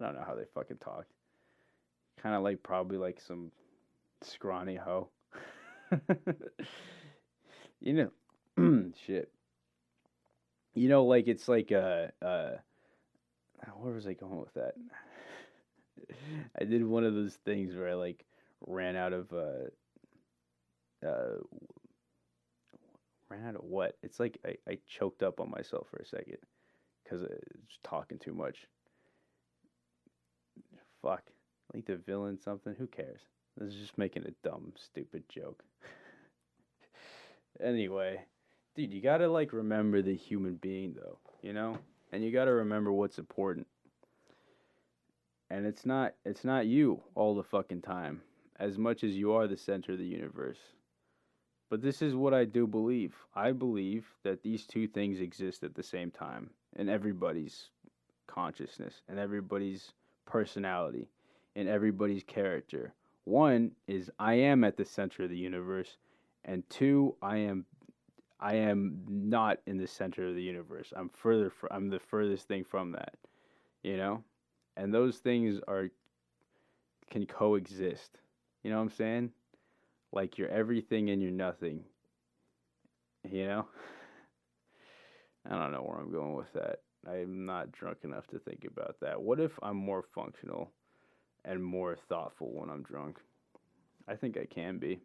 A: don't know how they fucking talk. Kind of like probably like some scrawny hoe. You know, shit. You know, like it's like where was I going with that? I did one of those things where I like ran out of uh ran out of what? It's like I choked up on myself for a second because I was talking too much. Fuck. Like the villain something. Who cares? I was just making a dumb, stupid joke. Anyway, dude, you gotta like remember the human being though, you know? And you gotta remember what's important. And it's not you all the fucking time, as much as you are the center of the universe. But this is what I do believe. I believe that these two things exist at the same time in everybody's consciousness and everybody's personality and everybody's character. One is I am at the center of the universe, and two, I am not in the center of the universe. I'm the furthest thing from that, you know? And those things are can coexist. You know what I'm saying? Like you're everything and you're nothing, you know? I don't know where I'm going with that. I'm not drunk enough to think about that. What if I'm more functional and more thoughtful when I'm drunk? I think I can be.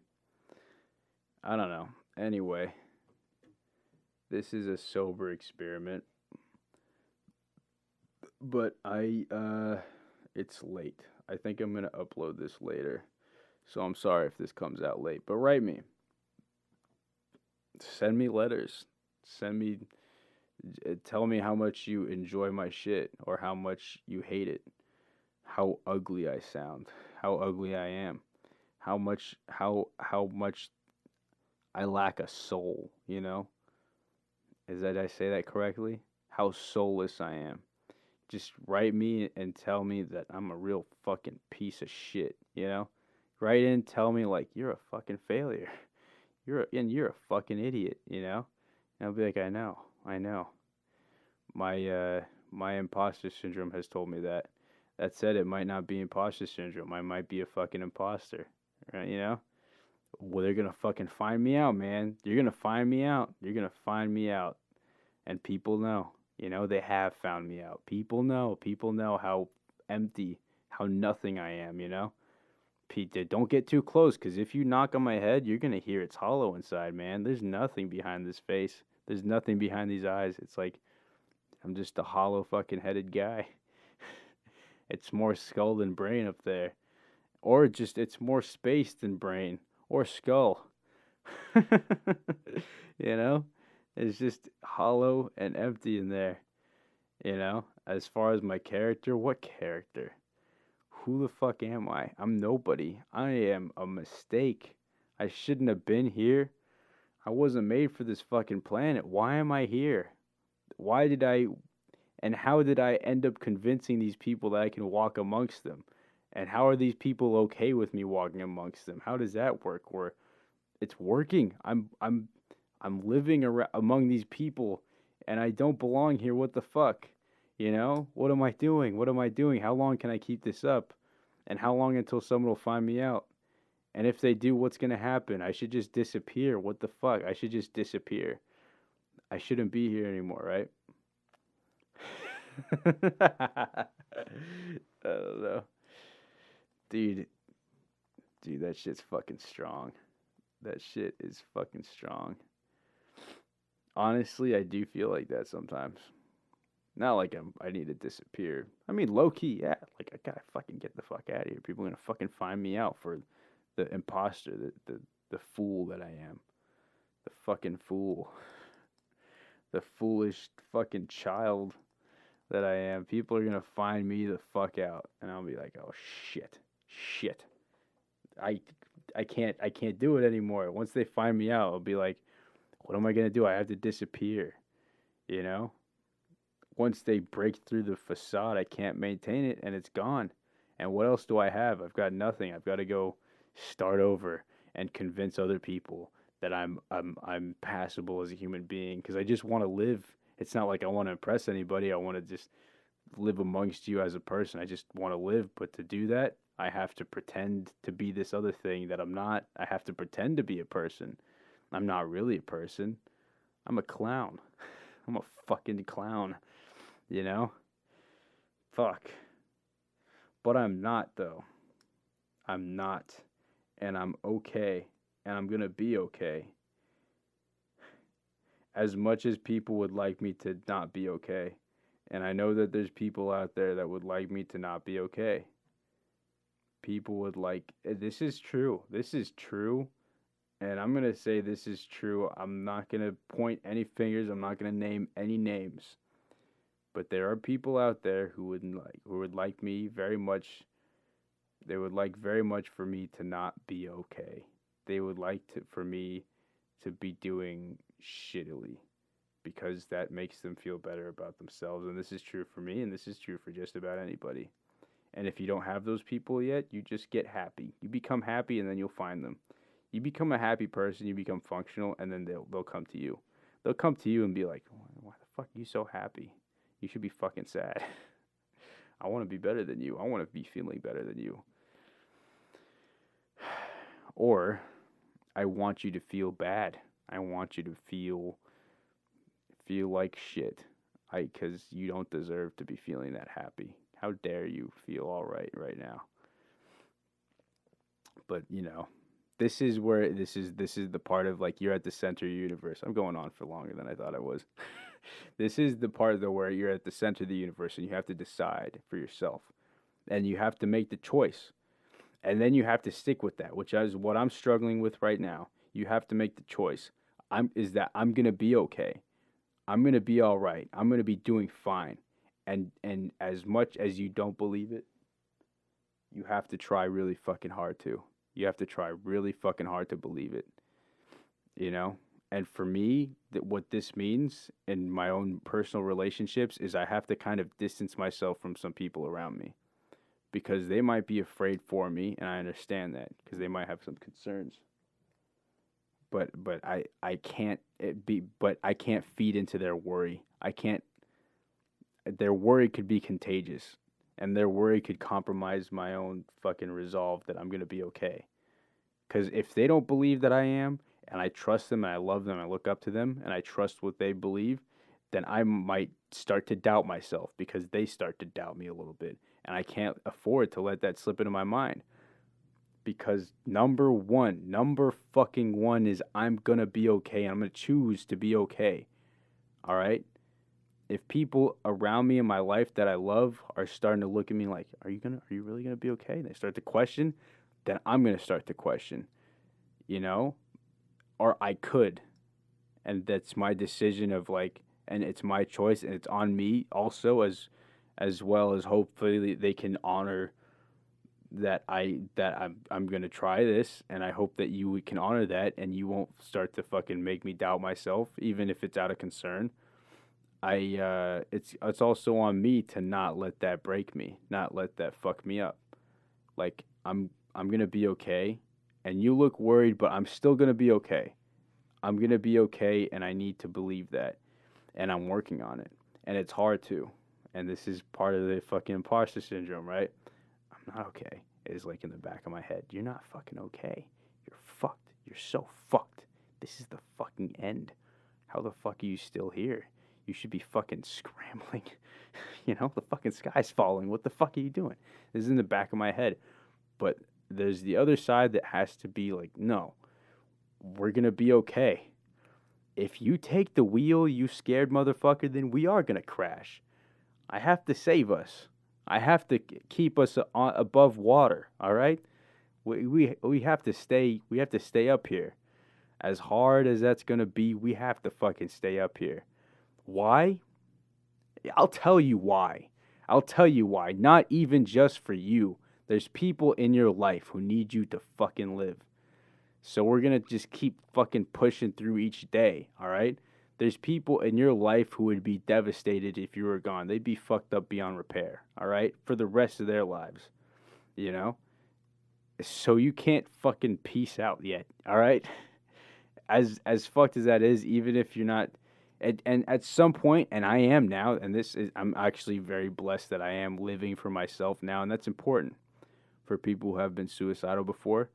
A: I don't know. Anyway, this is a sober experiment, but it's late. I think I'm going to upload this later. So I'm sorry if this comes out late, but write me. Send me letters. Send me tell me how much you enjoy my shit or how much you hate it. How ugly I sound. How ugly I am. How much I lack a soul, you know? Did I say that correctly? How soulless I am. Just write me and tell me that I'm a real fucking piece of shit, you know? Write in, tell me like you're a fucking failure. You're a fucking idiot, you know? And I'll be like, I know. My imposter syndrome has told me that. That said, it might not be imposter syndrome. I might be a fucking imposter, right? You know? Well, they're gonna fucking find me out, man. You're gonna find me out. You're gonna find me out, and people know. You know, they have found me out. People know. People know how empty, how nothing I am. You know. Pete, don't get too close, because if you knock on my head, you're gonna hear it's hollow inside, man. There's nothing behind this face. There's nothing behind these eyes. It's like I'm just a hollow fucking headed guy. It's more skull than brain up there. Or just it's more space than brain. Or skull. You know? It's just hollow and empty in there. You know? As far as my character, what character? Who the fuck am I? I'm nobody. I am a mistake. I shouldn't have been here. I wasn't made for this fucking planet. Why am I here? Why did I and how did I end up convincing these people that I can walk amongst them? And how are these people okay with me walking amongst them? How does that work? Or it's working. I'm living among these people and I don't belong here. What the fuck? You know? What am I doing? What am I doing? How long can I keep this up? And how long until someone will find me out? And if they do, what's going to happen? I should just disappear. What the fuck? I should just disappear. I shouldn't be here anymore, right? I don't know. Dude, that shit's fucking strong. That shit is fucking strong. Honestly, I do feel like that sometimes. Not like I need to disappear. I mean, low key, yeah. Like I gotta fucking get the fuck out of here. People are gonna fucking find me out for the imposter, the fool that I am, the fucking fool, the foolish fucking child that I am. People are gonna find me the fuck out, and I'll be like, oh shit. I can't do it anymore. Once they find me out, I'll be like, what am I gonna do? I have to disappear, you know? Once they break through the facade, I can't maintain it, and it's gone. And what else do I have? I've got nothing. I've got to go start over and convince other people that I'm passable as a human being because I just want to live. It's not like I want to impress anybody. I want to just live amongst you as a person. I just want to live, but to do that, I have to pretend to be this other thing that I'm not. I have to pretend to be a person. I'm not really a person. I'm a clown. I'm a fucking clown, you know? Fuck. But I'm not though. I'm not. And I'm okay. And I'm going to be okay. As much as people would like me to not be okay. And I know that there's people out there that would like me to not be okay. People would like, this is true. This is true. And I'm going to say this is true. I'm not going to point any fingers. I'm not going to name any names. But there are people out there who would like me very much. They would like very much for me to not be okay. They would like for me to be doing shittily because that makes them feel better about themselves. And this is true for me, and this is true for just about anybody. And if you don't have those people yet, you just get happy. You become happy, and then you'll find them. You become a happy person, you become functional, and then they'll come to you. They'll come to you and be like, why the fuck are you so happy? You should be fucking sad. I want to be better than you. I want to be feeling better than you. Or I want you to feel bad. I want you to feel like shit. Because you don't deserve to be feeling that happy. How dare you feel all right now? But this is where this is the part of like you're at the center of the universe. I'm going on for longer than I thought I was. This is the part though where you're at the center of the universe and you have to decide for yourself. And you have to make the choice. And then you have to stick with that, which is what I'm struggling with right now. You have to make the choice. I'm going to be okay. I'm going to be all right. I'm going to be doing fine. And as much as you don't believe it, you have to try really fucking hard to. You have to try really fucking hard to believe it. And for me, what this means in my own personal relationships is I have to kind of distance myself from some people around me because they might be afraid for me, and I understand that because they might have some concerns. But I can't feed into their worry. Their worry could be contagious, and their worry could compromise my own fucking resolve that I'm going to be okay. Because if they don't believe that I am, and I trust them, and I love them, and I look up to them, and I trust what they believe, then I might start to doubt myself because they start to doubt me a little bit. And I can't afford to let that slip into my mind. Because number fucking one is I'm going to be okay, and I'm going to choose to be okay. All right? If people around me in my life that I love are starting to look at me like, are you really going to be okay? And they start to question, then I'm going to start to question, or I could. And that's my decision of like, and it's my choice and it's on me also as well as hopefully they can honor that I'm going to try this, and I hope that you can honor that and you won't start to fucking make me doubt myself even if it's out of concern. It's also on me to not let that break me, not let that fuck me up. Like I'm gonna be okay, and you look worried, but I'm still gonna be okay. I'm gonna be okay, and I need to believe that, and I'm working on it, and it's hard to, and this is part of the fucking imposter syndrome, right? I'm not okay. It's like in the back of my head. You're not fucking okay. You're fucked. You're so fucked. This is the fucking end. How the fuck are you still here? You should be fucking scrambling. The fucking sky's falling. What the fuck are you doing? This is in the back of my head. But there's the other side that has to be like, no, we're going to be okay. If you take the wheel, you scared motherfucker, then we are going to crash. I have to save us. I have to keep us above water, all right? We have to stay up here. As hard as that's going to be, we have to fucking stay up here. Why? I'll tell you why. Not even just for you. There's people in your life who need you to fucking live. So we're going to just keep fucking pushing through each day, all right? There's people in your life who would be devastated if you were gone. They'd be fucked up beyond repair, all right? For the rest of their lives. you know? So you can't fucking peace out yet, all right? As fucked as that is, even if you're not, and at some point, and I am now, and this is, I'm actually very blessed that I am living for myself now, and that's important for people who have been suicidal before.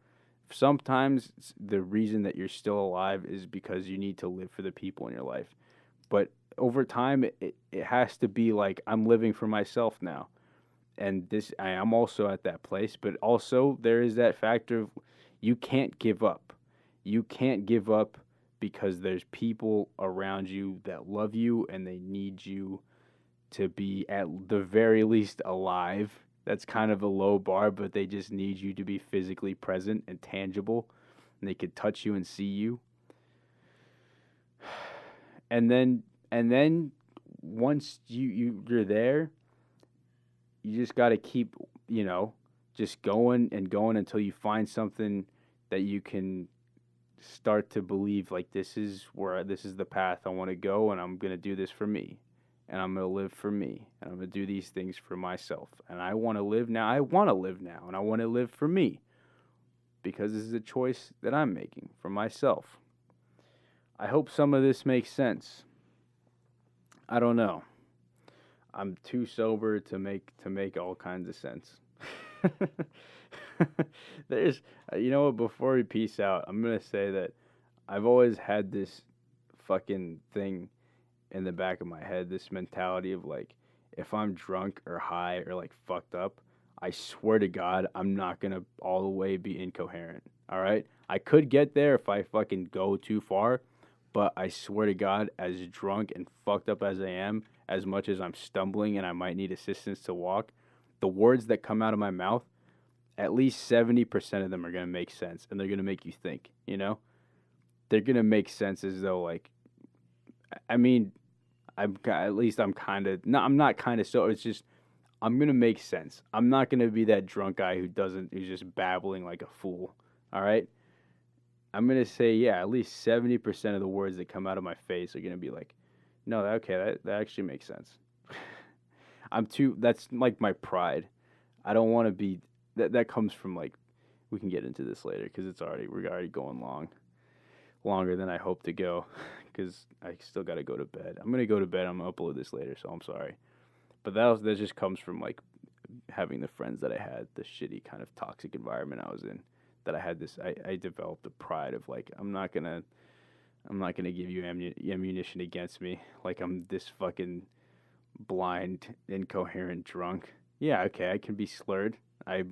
A: Sometimes the reason that you're still alive is because you need to live for the people in your life. But over time, it has to be like, I'm living for myself now. And this, I am also at that place, but also there is that factor of you can't give up. You can't give up because there's people around you that love you and they need you to be at the very least alive. That's kind of a low bar, but they just need you to be physically present and tangible, and they could touch you and see you. And then once you're there, you just got to keep, just going and going until you find something that you can start to believe like this is the path I want to go, and I'm going to do this for me, and I'm going to live for me, and I'm going to do these things for myself, and I want to live now. I want to live now, and I want to live for me because this is a choice that I'm making for myself. I hope some of this makes sense. I don't know. I'm too sober to make all kinds of sense. There's, what? Before we peace out, I'm gonna say that I've always had this fucking thing in the back of my head, this mentality of like, if I'm drunk or high or like fucked up, I swear to God, I'm not gonna all the way be incoherent. All right, I could get there if I fucking go too far, but I swear to God, as drunk and fucked up as I am, as much as I'm stumbling and I might need assistance to walk, the words that come out of my mouth, at least 70% of them are going to make sense, and they're going to make you think, They're going to make sense as though, like, I mean, I'm kind of, no, I'm not kind of, so it's just, I'm going to make sense. I'm not going to be that drunk guy who's just babbling like a fool, all right? I'm going to say, yeah, at least 70% of the words that come out of my face are going to be like, no, okay, that actually makes sense. That's like my pride. I don't want to be, that comes from like, we can get into this later because we're already going longer than I hope to go because I still got to go to bed. I'm going to go to bed. I'm going to upload this later, so I'm sorry. But that just comes from like having the friends that I had, the shitty kind of toxic environment I was in, that I had this, I developed a pride of like, I'm not going to give you ammunition against me. Like I'm this fucking blind, incoherent drunk. Yeah, okay, I can be slurred. I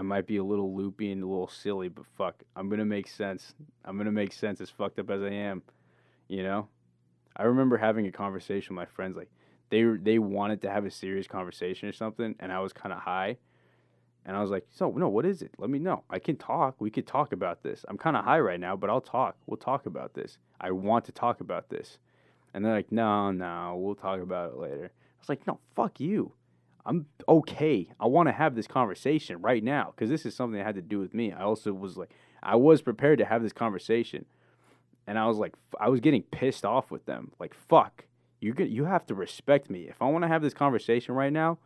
A: might be a little loopy and a little silly, but fuck, I'm going to make sense. I'm going to make sense as fucked up as I am, I remember having a conversation with my friends, like, they wanted to have a serious conversation or something, and I was kind of high. And I was like, so, no, what is it? Let me know. I can talk. We could talk about this. I'm kind of high right now, but I'll talk. We'll talk about this. I want to talk about this. And they're like, no, we'll talk about it later. I was like, no, fuck you. I'm okay. I want to have this conversation right now because this is something that had to do with me. I also was like, I was prepared to have this conversation. And I was like, I was getting pissed off with them. Like, fuck, you have to respect me. If I want to have this conversation right now,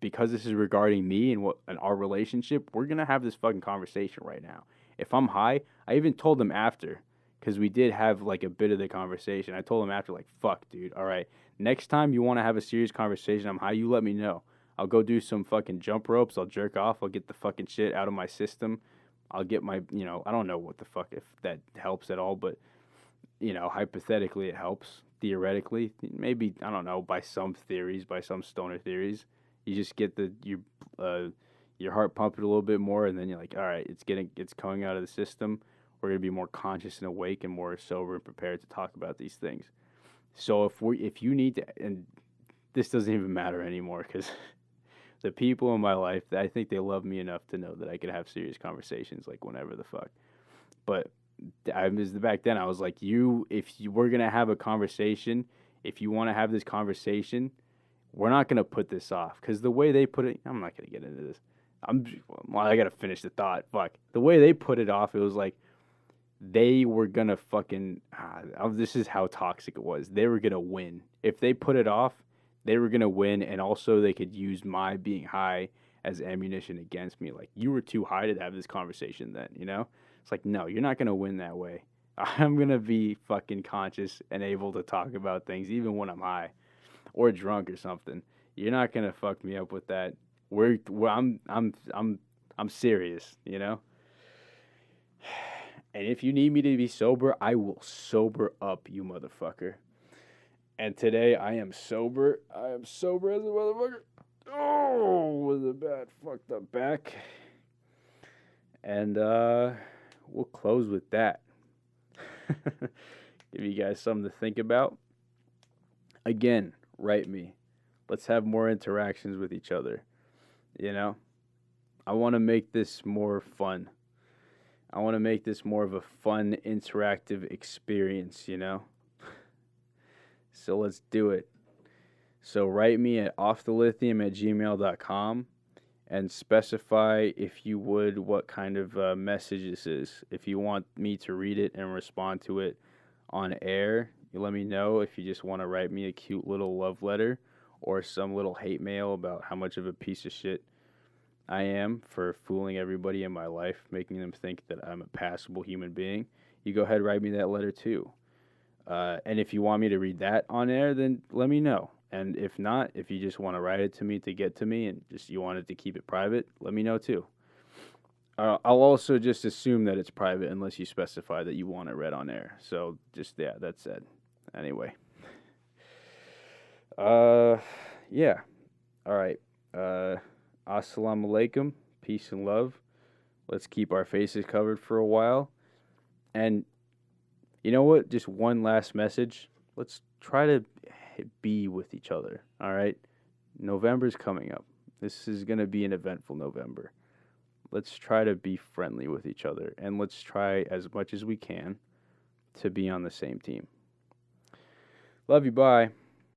A: because this is regarding me and our relationship, we're going to have this fucking conversation right now. If I'm high, I even told them after, because we did have like a bit of the conversation. I told them after, like, fuck, dude, all right, next time you want to have a serious conversation, I'm high, you let me know. I'll go do some fucking jump ropes. I'll jerk off. I'll get the fucking shit out of my system. I'll get my, I don't know what the fuck, if that helps at all, but, hypothetically it helps. Theoretically, maybe, I don't know, by some stoner theories. You just get your heart pumping a little bit more, and then you're like, all right, it's coming out of the system. We're gonna be more conscious and awake and more sober and prepared to talk about these things. So if you need to, and this doesn't even matter anymore because the people in my life, I think they love me enough to know that I could have serious conversations like whenever the fuck. But back then I was like, if you were gonna have a conversation, if you want to have this conversation, we're not going to put this off, because the way they put it, I'm not going to get into this. I got to finish the thought. Fuck. The way they put it off, it was like they were going to fucking, this is how toxic it was. They were going to win. If they put it off, they were going to win, and also they could use my being high as ammunition against me. Like, you were too high to have this conversation then, you know? It's like, no, you're not going to win that way. I'm going to be fucking conscious and able to talk about things even when I'm high or drunk or something. You're not going to fuck me up with that. I'm serious, you know? And if you need me to be sober, I will sober up, you motherfucker. And today I am sober. I am sober as a motherfucker. Oh, with a bad fucked up back. And we'll close with that. Give you guys something to think about. Again, write me. Let's have more interactions with each other. You know? I want to make this more fun. I want to make this more of a fun, interactive experience, you know? So let's do it. So write me at offthelithium@gmail.com and specify, if you would, what kind of message this is. If you want me to read it and respond to it on air, you let me know. If you just want to write me a cute little love letter or some little hate mail about how much of a piece of shit I am for fooling everybody in my life, making them think that I'm a passable human being, you go ahead and write me that letter too. And if you want me to read that on air, then let me know. And if not, if you just want to write it to me to get to me and just you wanted to keep it private, let me know too. I'll also just assume that it's private unless you specify that you want it read on air. So just, yeah, that's it. Anyway. Yeah. All right. Assalamu alaikum. Peace and love. Let's keep our faces covered for a while. And you know what? Just one last message. Let's try to be with each other, all right? November's coming up. This is going to be an eventful November. Let's try to be friendly with each other, and let's try as much as we can to be on the same team. Love you, bye.